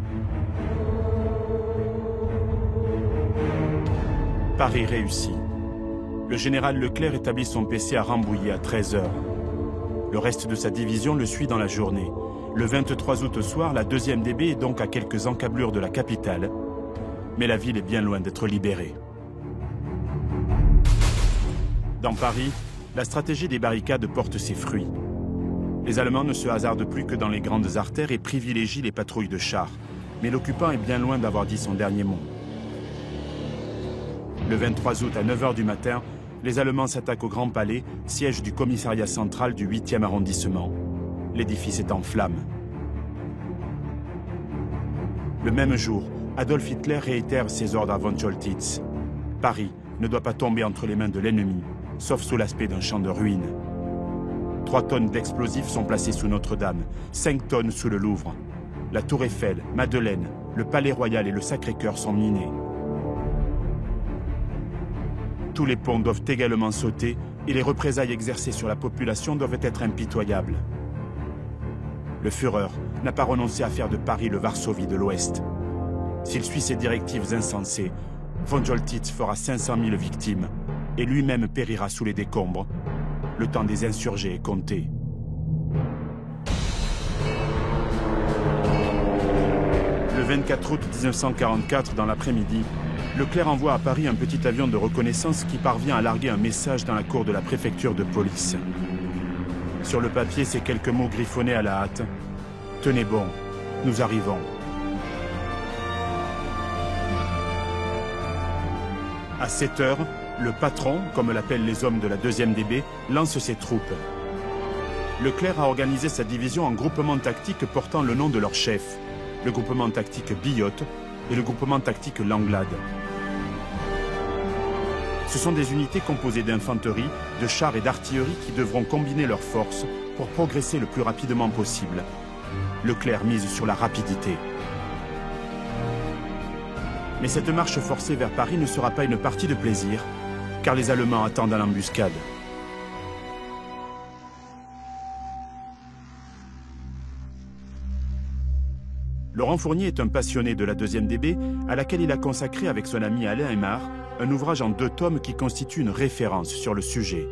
Paris réussit. Le général Leclerc établit son PC à Rambouillet à 13h. Le reste de sa division le suit dans la journée. Le 23 août au soir, la 2e DB est donc à quelques encablures de la capitale, mais la ville est bien loin d'être libérée. Dans Paris, la stratégie des barricades porte ses fruits. Les Allemands ne se hasardent plus que dans les grandes artères et privilégient les patrouilles de chars. Mais l'occupant est bien loin d'avoir dit son dernier mot. Le 23 août à 9h du matin, les Allemands s'attaquent au Grand Palais, siège du commissariat central du 8e arrondissement. L'édifice est en flammes. Le même jour, Adolf Hitler réitère ses ordres à von Choltitz. Paris ne doit pas tomber entre les mains de l'ennemi, sauf sous l'aspect d'un champ de ruines. 3 tonnes d'explosifs sont placées sous Notre-Dame, 5 tonnes sous le Louvre. La Tour Eiffel, Madeleine, le Palais Royal et le Sacré-Cœur sont minés. Tous les ponts doivent également sauter et les représailles exercées sur la population doivent être impitoyables. Le Führer n'a pas renoncé à faire de Paris le Varsovie de l'Ouest. S'il suit ses directives insensées, von Choltitz fera 500 000 victimes et lui-même périra sous les décombres. Le temps des insurgés est compté. Le 24 août 1944, dans l'après-midi, Leclerc envoie à Paris un petit avion de reconnaissance qui parvient à larguer un message dans la cour de la préfecture de police. Sur le papier, ces quelques mots griffonnés à la hâte. « Tenez bon, nous arrivons ». À 7h, le patron, comme l'appellent les hommes de la 2e DB, lance ses troupes. Leclerc a organisé sa division en groupements tactiques portant le nom de leur chef, le groupement tactique Billotte et le groupement tactique Langlade. Ce sont des unités composées d'infanterie, de chars et d'artillerie qui devront combiner leurs forces pour progresser le plus rapidement possible. Leclerc mise sur la rapidité. Mais cette marche forcée vers Paris ne sera pas une partie de plaisir, car les Allemands attendent à l'embuscade. Laurent Fournier est un passionné de la 2e DB à laquelle il a consacré avec son ami Alain Aymar un ouvrage en 2 tomes qui constitue une référence sur le sujet.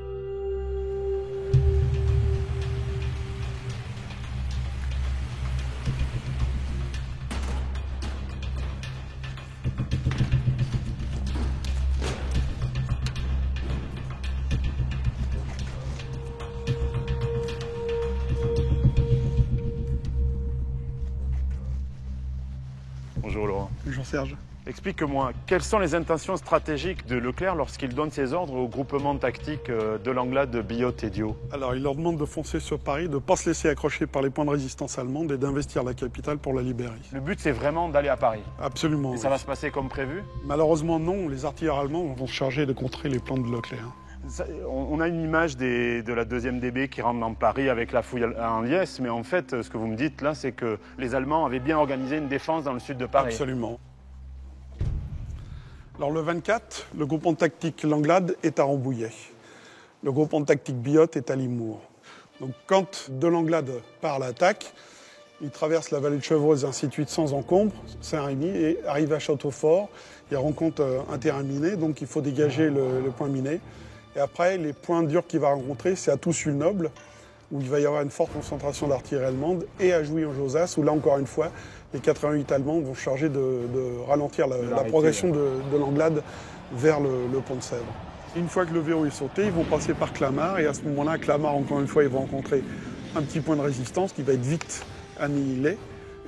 Bonjour Laurent. Bonjour Serge. Explique-moi, quelles sont les intentions stratégiques de Leclerc lorsqu'il donne ses ordres au groupement tactique de l'Anglade, Biot et Dio? Alors il leur demande de foncer sur Paris, de ne pas se laisser accrocher par les points de résistance allemandes et d'investir la capitale pour la libérer. Le but c'est vraiment d'aller à Paris? Absolument. Et ça va se passer comme prévu? Malheureusement non, les artilleurs allemands vont se charger de contrer les plans de Leclerc. On a une image de la 2e DB qui rentre dans Paris avec la fouille en liesse, mais en fait, ce que vous me dites là, c'est que les Allemands avaient bien organisé une défense dans le sud de Paris. Absolument. Alors le 24, le groupement tactique Langlade est à Rambouillet. Le groupement tactique Biot est à Limours. Donc quand de Langlade part à l'attaque, il traverse la vallée de Chevreuse et ainsi de suite sans encombre, Saint-Rémy, et arrive à Châteaufort. Il rencontre un terrain miné, donc il faut dégager le point miné. Et après, les points durs qu'il va rencontrer, c'est à Toussus-le-Noble, où il va y avoir une forte concentration d'artillerie allemande, et à Jouy-en-Josas, où là, encore une fois, les 88 Allemands vont se charger de ralentir la progression de l'Anglade vers le pont de Sèvres. Une fois que le verrou est sauté, ils vont passer par Clamart, et à ce moment-là, Clamart, encore une fois, ils vont rencontrer un petit point de résistance qui va être vite annihilé,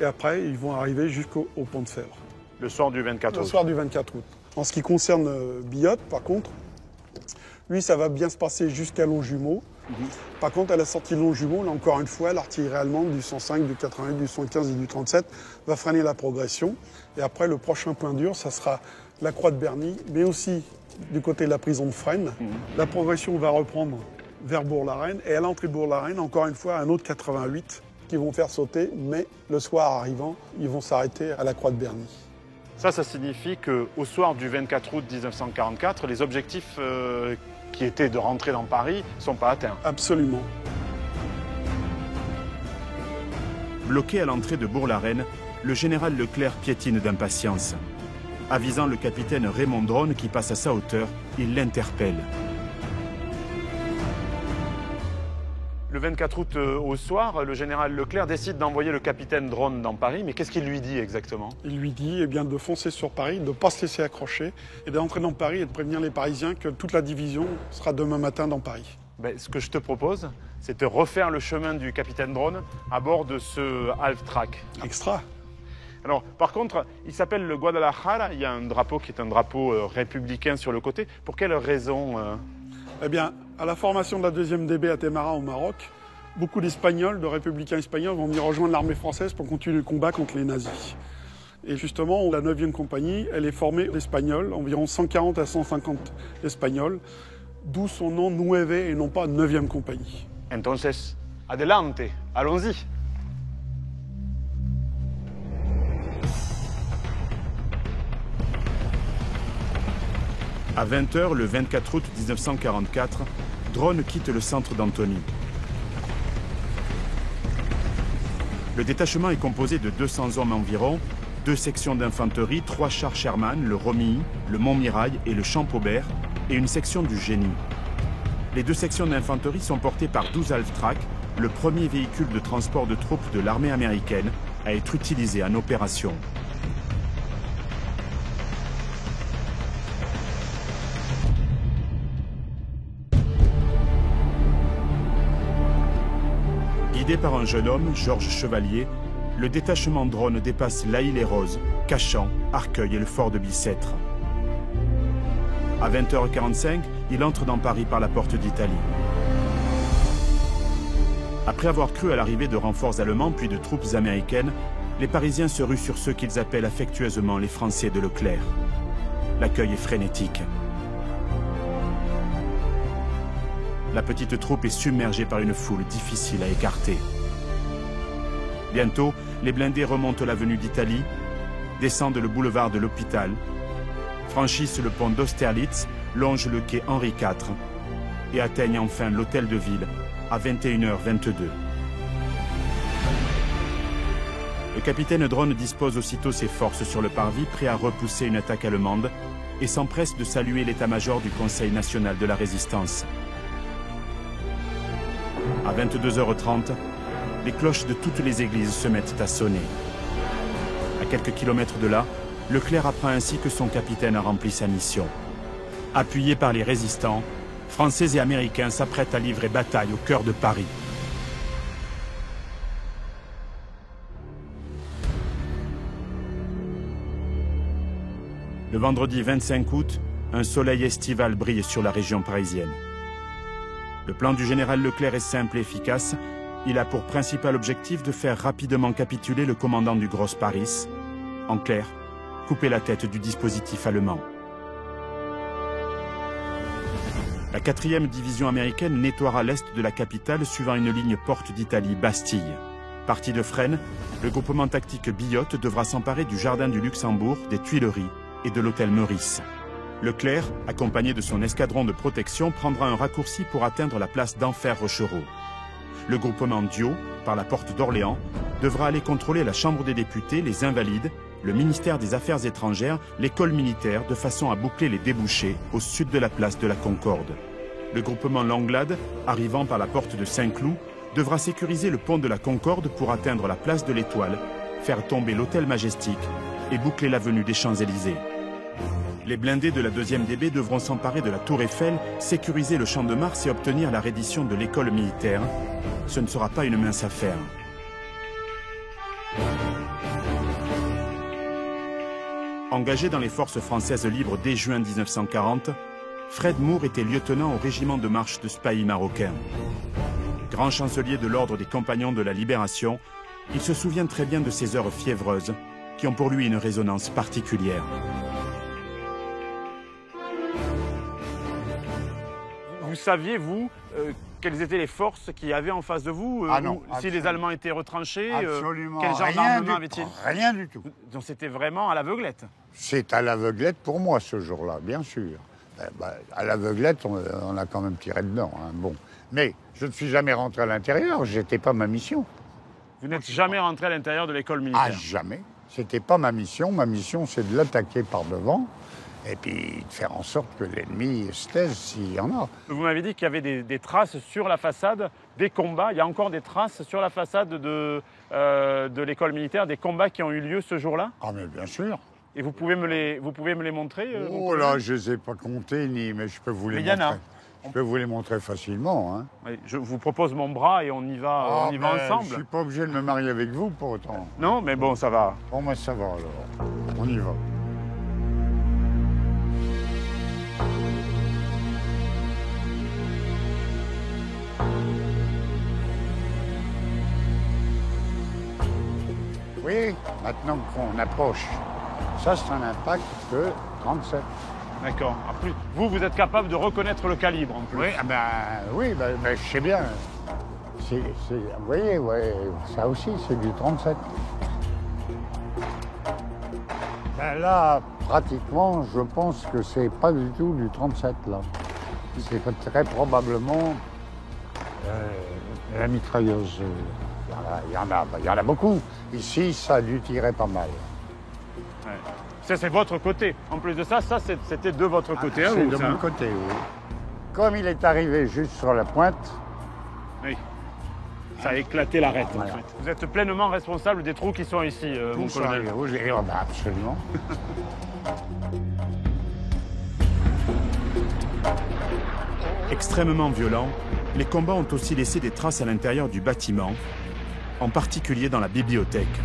et après, ils vont arriver jusqu'au pont de Sèvres. Le soir du 24 août. Le soir du 24 août. En ce qui concerne Biot, par contre, lui, ça va bien se passer jusqu'à Longjumeau. Par contre, à la sortie de Longjumeau, là encore une fois, l'artillerie allemande du 105, du 88, du 115 et du 37 va freiner la progression. Et après, le prochain point dur, ça sera la Croix de Berny, mais aussi du côté de la prison de Fresnes. La progression va reprendre vers Bourg-la-Reine. Et à l'entrée de Bourg-la-Reine, encore une fois, un autre 88 qui vont faire sauter. Mais le soir arrivant, ils vont s'arrêter à la Croix de Berny. Ça signifie qu'au soir du 24 août 1944, les objectifs qui étaient de rentrer dans Paris ne sont pas atteints. Absolument. Bloqué à l'entrée de Bourg-la-Reine, le général Leclerc piétine d'impatience. Avisant le capitaine Raymond Dronne qui passe à sa hauteur, il l'interpelle. Le 24 août au soir, le général Leclerc décide d'envoyer le capitaine Dronne dans Paris, mais qu'est-ce qu'il lui dit exactement? Il lui dit de foncer sur Paris, de ne pas se laisser accrocher, et d'entrer dans Paris et de prévenir les Parisiens que toute la division sera demain matin dans Paris. Ce que je te propose, c'est de refaire le chemin du capitaine Dronne à bord de ce half-track. Extra. Alors, par contre, il s'appelle le Guadalajara, il y a un drapeau qui est un drapeau républicain sur le côté. Pour quelle raison Eh bien, à la formation de la 2e DB à Témara au Maroc, beaucoup d'Espagnols, de républicains espagnols vont venir rejoindre l'armée française pour continuer le combat contre les nazis. Et justement, la 9e compagnie, elle est formée d'Espagnols, environ 140 à 150 Espagnols, d'où son nom Nueve et non pas 9e compagnie. Entonces, adelante, allons-y. À 20h, le 24 août 1944, Dronne quitte le centre d'Antony. Le détachement est composé de 200 hommes environ, 2 sections d'infanterie, 3 chars Sherman, le Romilly, le Montmirail et le Champaubert, et une section du Génie. Les 2 sections d'infanterie sont portées par 12 half-track, le premier véhicule de transport de troupes de l'armée américaine à être utilisé en opération. Guidé par un jeune homme, Georges Chevalier, le détachement Dronne dépasse l'Aille-les-Roses, Cachan, Arcueil et le fort de Bicêtre. À 20h45, il entre dans Paris par la porte d'Italie. Après avoir cru à l'arrivée de renforts allemands puis de troupes américaines, les Parisiens se ruent sur ceux qu'ils appellent affectueusement les Français de Leclerc. L'accueil est frénétique. La petite troupe est submergée par une foule difficile à écarter. Bientôt, les blindés remontent l'avenue d'Italie, descendent le boulevard de l'Hôpital, franchissent le pont d'Austerlitz, longent le quai Henri IV et atteignent enfin l'hôtel de ville à 21h22. Le capitaine Drone dispose aussitôt ses forces sur le parvis, prêt à repousser une attaque allemande, et s'empresse de saluer l'état-major du Conseil national de la résistance. À 22h30, les cloches de toutes les églises se mettent à sonner. À quelques kilomètres de là, Leclerc apprend ainsi que son capitaine a rempli sa mission. Appuyés par les résistants, Français et Américains s'apprêtent à livrer bataille au cœur de Paris. Le vendredi 25 août, un soleil estival brille sur la région parisienne. Le plan du général Leclerc est simple et efficace. Il a pour principal objectif de faire rapidement capituler le commandant du Grosse Paris. En clair, couper la tête du dispositif allemand. La 4e division américaine nettoiera l'est de la capitale suivant une ligne porte d'Italie, Bastille. Parti de Fresnes, le groupement tactique Billotte devra s'emparer du jardin du Luxembourg, des Tuileries et de l'hôtel Meurice. Leclerc, accompagné de son escadron de protection, prendra un raccourci pour atteindre la place d'Enfer-Rochereau. Le groupement Diot, par la porte d'Orléans, devra aller contrôler la Chambre des députés, les Invalides, le ministère des Affaires étrangères, l'école militaire, de façon à boucler les débouchés au sud de la place de la Concorde. Le groupement Langlade, arrivant par la porte de Saint-Cloud, devra sécuriser le pont de la Concorde pour atteindre la place de l'Étoile, faire tomber l'hôtel Majestic et boucler l'avenue des Champs-Élysées. Les blindés de la 2e DB devront s'emparer de la Tour Eiffel, sécuriser le Champ de Mars et obtenir la reddition de l'école militaire. Ce ne sera pas une mince affaire. Engagé dans les forces françaises libres dès juin 1940, Fred Moore était lieutenant au régiment de marche de Spahis marocain. Grand chancelier de l'ordre des Compagnons de la Libération, il se souvient très bien de ces heures fiévreuses qui ont pour lui une résonance particulière. Vous saviez, vous, quelles étaient les forces qu'il y avait en face de vous Ah non, si les Allemands étaient retranchés absolument quel genre d'armement avait-il? Rien du tout. Donc c'était vraiment à l'aveuglette? C'est à l'aveuglette pour moi ce jour-là, bien sûr. À l'aveuglette, on a quand même tiré dedans. Hein. Bon. Mais je ne suis jamais rentré à l'intérieur, c'était pas ma mission. Vous n'êtes jamais rentré à l'intérieur de l'école militaire? Ah, jamais. C'était pas ma mission. Ma mission, c'est de l'attaquer par devant et puis de faire en sorte que l'ennemi se taise s'il y en a. Vous m'avez dit qu'il y avait des traces sur la façade des combats. Il y a encore des traces sur la façade de l'école militaire, des combats qui ont eu lieu ce jour-là? Ah, mais bien sûr. Et vous pouvez me les montrer? Oh là, je ne les ai pas comptés, mais je peux vous les montrer. Mais il y en a. Je peux vous les montrer facilement. Hein. Oui, je vous propose mon bras et on y va, ensemble. Je ne suis pas obligé de me marier avec vous pour autant. Non, mais bon, ça va. Bon, moi, ça va alors. On y va. Oui, maintenant qu'on approche, ça c'est un impact de 37. D'accord. Vous êtes capable de reconnaître le calibre en plus? Oui, je sais bien. Vous voyez, ouais, ça aussi c'est du 37. Là, pratiquement, je pense que c'est pas du tout du 37 là. C'est très probablement la mitrailleuse. Il y en a beaucoup. Ici, ça a dû tirer pas mal. Ouais. Ça, c'est votre côté. En plus de ça, c'était de votre côté. C'est de mon côté, oui. Comme il est arrivé juste sur la pointe... Oui. Ça a éclaté l'arête, en fait. Vous êtes pleinement responsable des trous qui sont ici, mon colonel. Absolument. Extrêmement violents, les combats ont aussi laissé des traces à l'intérieur du bâtiment, en particulier dans la bibliothèque.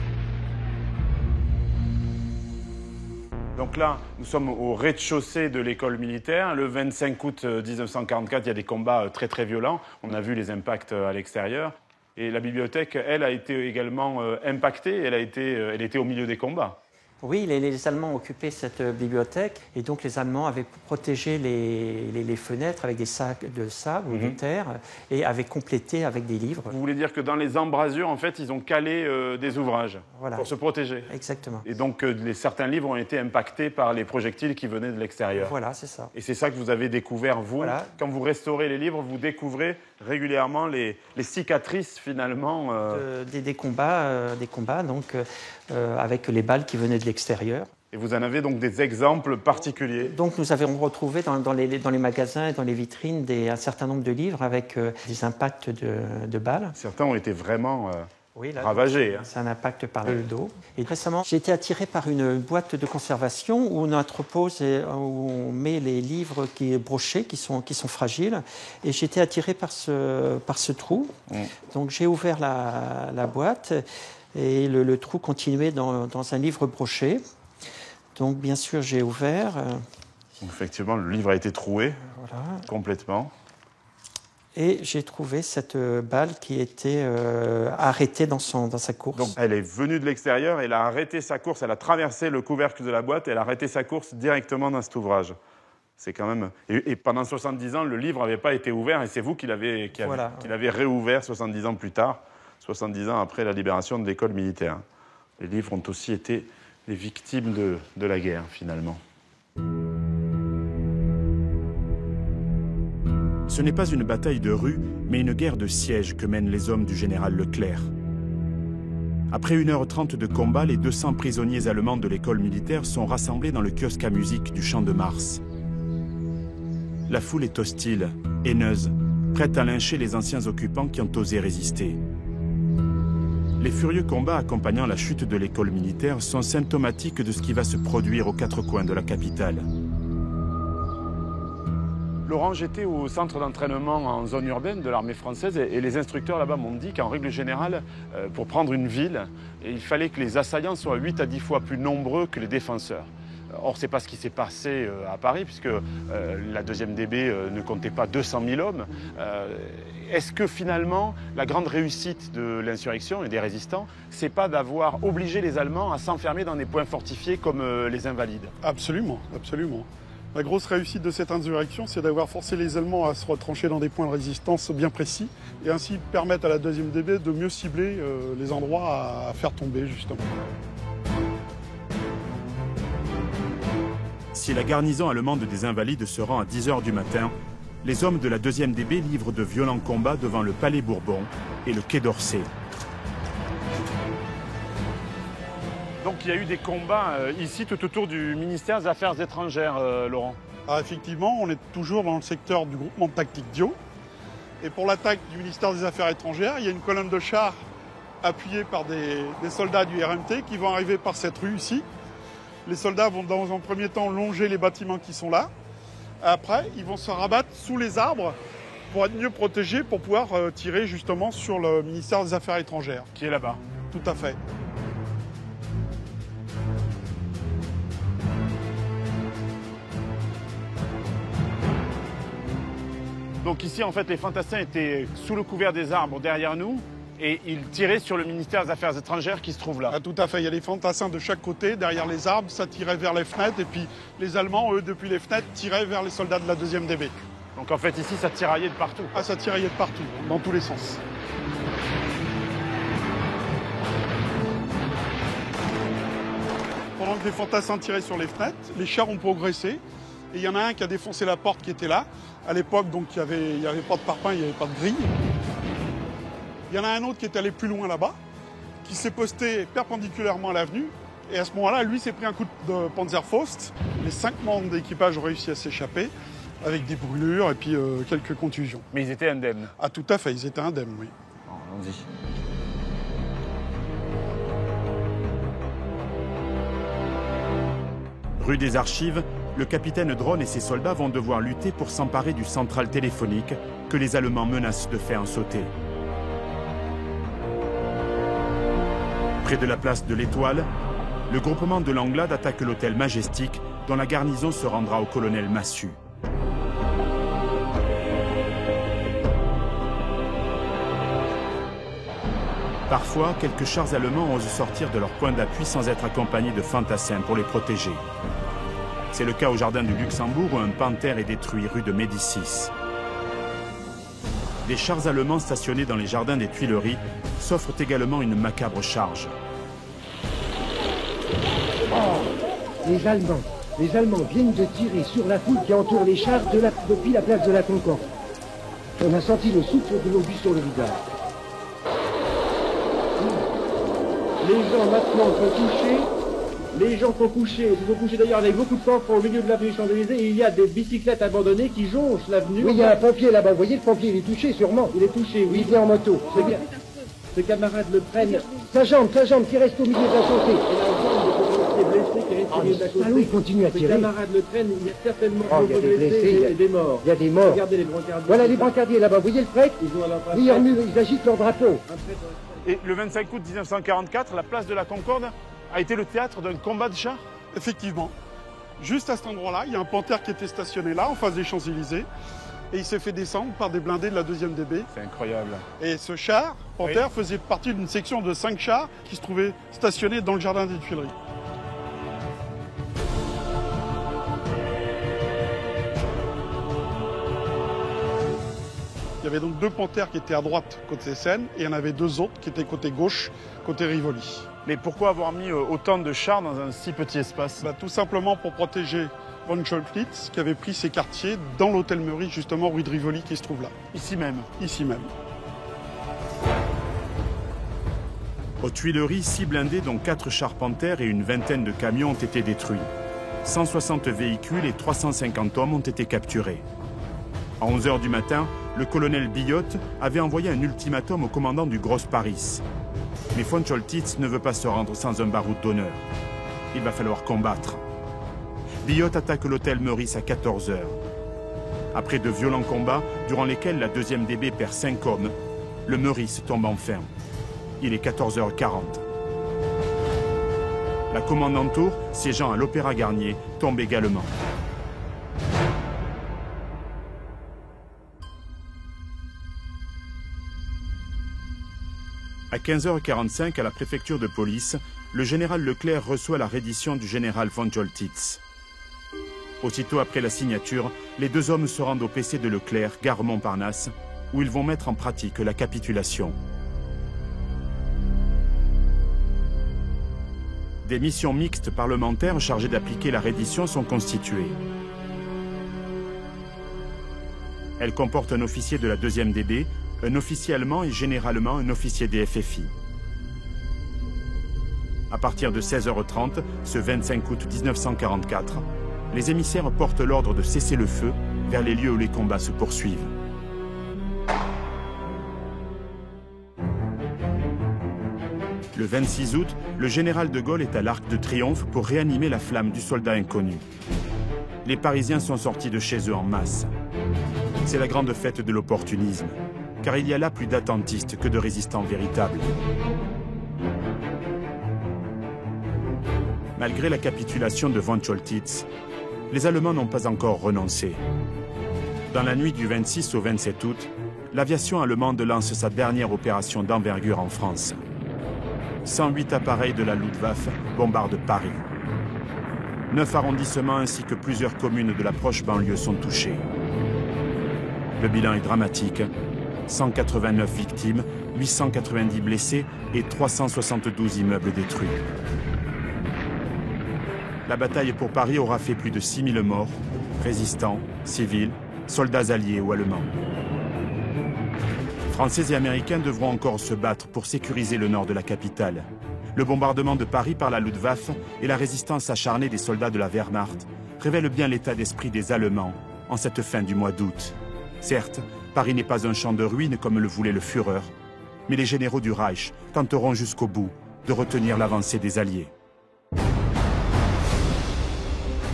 Donc là, nous sommes au rez-de-chaussée de l'école militaire. Le 25 août 1944, il y a des combats très très violents. On a vu les impacts à l'extérieur. Et la bibliothèque, elle, a été également impactée. Elle était au milieu des combats. Oui, les Allemands occupaient cette bibliothèque et donc les Allemands avaient protégé les fenêtres avec des sacs de sable ou de terre et avaient complété avec des livres. Vous voulez dire que dans les embrasures, en fait, ils ont calé des ouvrages pour se protéger? Exactement. Et donc, certains livres ont été impactés par les projectiles qui venaient de l'extérieur. Voilà, c'est ça. Et c'est ça que vous avez découvert, vous. Voilà. Quand vous restaurez les livres, vous découvrez régulièrement les cicatrices finalement des combats, donc, avec les balles qui venaient de l'extérieur. Et vous en avez donc des exemples particuliers? Donc nous avons retrouvé dans les magasins et dans les vitrines un certain nombre de livres avec des impacts de balles. Certains ont été vraiment ravagés. C'est un impact par le dos. Et récemment, j'ai été attiré par une boîte de conservation où on entrepose et où on met les livres brochés qui sont fragiles. Et j'ai été attiré par ce trou. Donc j'ai ouvert la boîte et le trou continuait dans un livre broché. Donc, bien sûr, j'ai ouvert. Effectivement, le livre a été troué complètement. Et j'ai trouvé cette balle qui était arrêtée dans sa course. Donc, elle est venue de l'extérieur, elle a arrêté sa course, elle a traversé le couvercle de la boîte, elle a arrêté sa course directement dans cet ouvrage. C'est quand même... Et pendant 70 ans, le livre n'avait pas été ouvert, et c'est vous qui l'avez réouvert 70 ans plus tard, 70 ans après la libération de l'école militaire. Les livres ont aussi été les victimes de la guerre, finalement. Ce n'est pas une bataille de rue, mais une guerre de siège que mènent les hommes du général Leclerc. Après 1h30 de combat, les 200 prisonniers allemands de l'école militaire sont rassemblés dans le kiosque à musique du Champ de Mars. La foule est hostile, haineuse, prête à lyncher les anciens occupants qui ont osé résister. Les furieux combats accompagnant la chute de l'école militaire sont symptomatiques de ce qui va se produire aux quatre coins de la capitale. Laurent, j'étais au centre d'entraînement en zone urbaine de l'armée française et les instructeurs là-bas m'ont dit qu'en règle générale, pour prendre une ville, il fallait que les assaillants soient 8 à 10 fois plus nombreux que les défenseurs. Or, ce n'est pas ce qui s'est passé à Paris, puisque la 2e DB ne comptait pas 200 000 hommes. Est-ce que finalement, la grande réussite de l'insurrection et des résistants, c'est pas d'avoir obligé les Allemands à s'enfermer dans des points fortifiés comme les Invalides? Absolument, absolument. La grosse réussite de cette insurrection, c'est d'avoir forcé les Allemands à se retrancher dans des points de résistance bien précis et ainsi permettre à la 2e DB de mieux cibler les endroits à faire tomber, justement. Si la garnison allemande des Invalides se rend à 10h du matin, les hommes de la 2e DB livrent de violents combats devant le Palais Bourbon et le Quai d'Orsay. Donc il y a eu des combats ici tout autour du ministère des Affaires étrangères, Laurent. Ah, effectivement, on est toujours dans le secteur du groupement tactique Dio. Et pour l'attaque du ministère des Affaires étrangères, il y a une colonne de chars appuyée par des soldats du RMT qui vont arriver par cette rue ici. Les soldats vont dans un premier temps longer les bâtiments qui sont là. Après, ils vont se rabattre sous les arbres pour être mieux protégés, pour pouvoir tirer justement sur le ministère des Affaires étrangères. Qui est là-bas. Tout à fait. Donc ici, en fait, les fantassins étaient sous le couvert des arbres derrière nous et ils tiraient sur le ministère des Affaires étrangères qui se trouve là. Ah, tout à fait. Il y a les fantassins de chaque côté, derrière les arbres, ça tirait vers les fenêtres et puis les Allemands, eux, depuis les fenêtres, tiraient vers les soldats de la 2e DB. Donc en fait, ici, ça tiraillait de partout. Ah, ça tiraillait de partout, dans tous les sens. Pendant que les fantassins tiraient sur les fenêtres, les chars ont progressé. Et il y en a un qui a défoncé la porte qui était là. À l'époque, donc, il n'y avait pas de parpaing, il n'y avait pas de grille. Il y en a un autre qui est allé plus loin là-bas, qui s'est posté perpendiculairement à l'avenue. Et à ce moment-là, lui s'est pris un coup de Panzerfaust. Les 5 membres d'équipage ont réussi à s'échapper, avec des brûlures et puis quelques contusions. Mais ils étaient indemnes? Ah, tout à fait, ils étaient indemnes, oui. Allons-y. Rue des Archives, le capitaine Drone et ses soldats vont devoir lutter pour s'emparer du central téléphonique que les Allemands menacent de faire sauter. Près de la place de l'Étoile, le groupement de Langlade attaque l'hôtel Majestic, dont la garnison se rendra au colonel Massu. Parfois, quelques chars allemands osent sortir de leur point d'appui sans être accompagnés de fantassins pour les protéger. C'est le cas au jardin du Luxembourg où un Panther est détruit rue de Médicis. Les chars allemands stationnés dans les jardins des Tuileries s'offrent également une macabre charge. Les Allemands viennent de tirer sur la foule qui entoure les chars depuis la place de la Concorde. On a senti le souffle de l'obus sur le visage. Les gens maintenant sont couchés. Les gens sont couchés. Ils sont couchés d'ailleurs avec beaucoup de coffres au milieu de l'avenue Champs-Élysées. Et il y a des bicyclettes abandonnées qui jonchent l'avenue. Oui, il y a un pompier là-bas. Vous voyez, le pompier, il est touché sûrement. Il est touché, oui, il vient en moto. Ses camarades le prennent. Sa jambe qui reste au milieu de la chaussée. Et là, on est blessé qui reste au milieu de la chaussée. Ah oui, il continue à tirer. Ses camarades le prennent. Il y a certainement des blessés et des morts. Il y a des morts. Regardez les brancardiers. Voilà les brancardiers là-bas. Vous voyez le prêtre? Ils agitent leur drapeau. Et le 25 août 1944, la place de la Concorde a été le théâtre d'un combat de chars? Effectivement. Juste à cet endroit-là, il y a un panthère qui était stationné là, en face des Champs-Élysées. Et il s'est fait descendre par des blindés de la 2e DB. C'est incroyable. Et ce char, panthère, faisait partie d'une section de 5 chars qui se trouvaient stationnés dans le jardin des Tuileries. Il y avait donc 2 panthères qui étaient à droite, côté Seine, et il y en avait 2 autres qui étaient côté gauche, côté Rivoli. Mais pourquoi avoir mis autant de chars dans un si petit espace? Tout simplement pour protéger von Choltitz, qui avait pris ses quartiers dans l'hôtel Meury, justement rue de Rivoli, qui se trouve là. Ici même? Ici même. Aux Tuileries, 6 blindés, dont 4 chars Panthère et une vingtaine de camions ont été détruits. 160 véhicules et 350 hommes ont été capturés. À 11 h du matin, le colonel Billotte avait envoyé un ultimatum au commandant du Gross Paris. Mais von Choltitz ne veut pas se rendre sans un baroud d'honneur. Il va falloir combattre. Billotte attaque l'hôtel Meurice à 14 h. Après de violents combats, durant lesquels la 2e DB perd 5 hommes, le Meurice tombe enfin. Il est 14 h 40. La commandanture, siégeant à l'Opéra Garnier, tombe également. À 15 h 45, à la préfecture de police, le général Leclerc reçoit la reddition du général von Choltitz. Aussitôt après la signature, les 2 hommes se rendent au PC de Leclerc, gare Montparnasse, où ils vont mettre en pratique la capitulation. Des missions mixtes parlementaires chargées d'appliquer la reddition sont constituées. Elles comportent un officier de la 2e DB, un officier allemand et généralement un officier des FFI. À partir de 16 h 30, ce 25 août 1944, les émissaires portent l'ordre de cesser le feu vers les lieux où les combats se poursuivent. Le 26 août, le général de Gaulle est à l'Arc de Triomphe pour réanimer la flamme du soldat inconnu. Les Parisiens sont sortis de chez eux en masse. C'est la grande fête de l'opportunisme, car il y a là plus d'attentistes que de résistants véritables. Malgré la capitulation de von Choltitz, les Allemands n'ont pas encore renoncé. Dans la nuit du 26 au 27 août, l'aviation allemande lance sa dernière opération d'envergure en France. 108 appareils de la Luftwaffe bombardent Paris. 9 arrondissements ainsi que plusieurs communes de la proche banlieue sont touchés. Le bilan est dramatique. 189 victimes, 890 blessés et 372 immeubles détruits. La bataille pour Paris aura fait plus de 6000 morts, résistants, civils, soldats alliés ou allemands. Français et Américains devront encore se battre pour sécuriser le nord de la capitale. Le bombardement de Paris par la Luftwaffe et la résistance acharnée des soldats de la Wehrmacht révèlent bien l'état d'esprit des Allemands en cette fin du mois d'août. Certes, Paris n'est pas un champ de ruines comme le voulait le Führer, mais les généraux du Reich tenteront jusqu'au bout de retenir l'avancée des Alliés.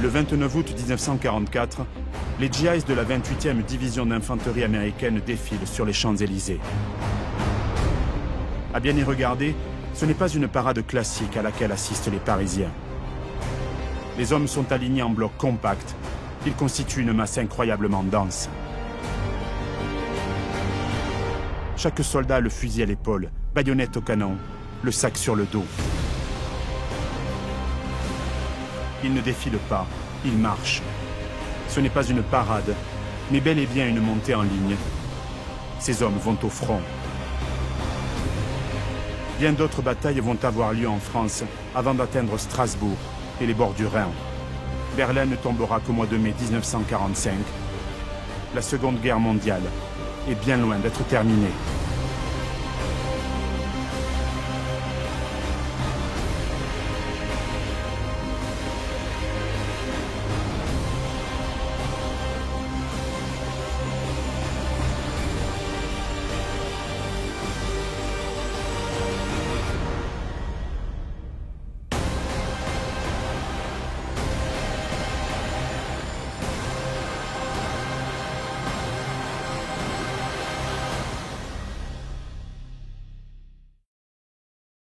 Le 29 août 1944, les GIs de la 28e division d'infanterie américaine défilent sur les Champs-Élysées. À bien y regarder, ce n'est pas une parade classique à laquelle assistent les Parisiens. Les hommes sont alignés en bloc compact. Ils constituent une masse incroyablement dense. Chaque soldat a le fusil à l'épaule, baïonnette au canon, le sac sur le dos. Ils ne défilent pas, ils marchent. Ce n'est pas une parade, mais bel et bien une montée en ligne. Ces hommes vont au front. Bien d'autres batailles vont avoir lieu en France avant d'atteindre Strasbourg et les bords du Rhin. Berlin ne tombera qu'au mois de mai 1945. La Seconde Guerre mondiale est bien loin d'être terminée.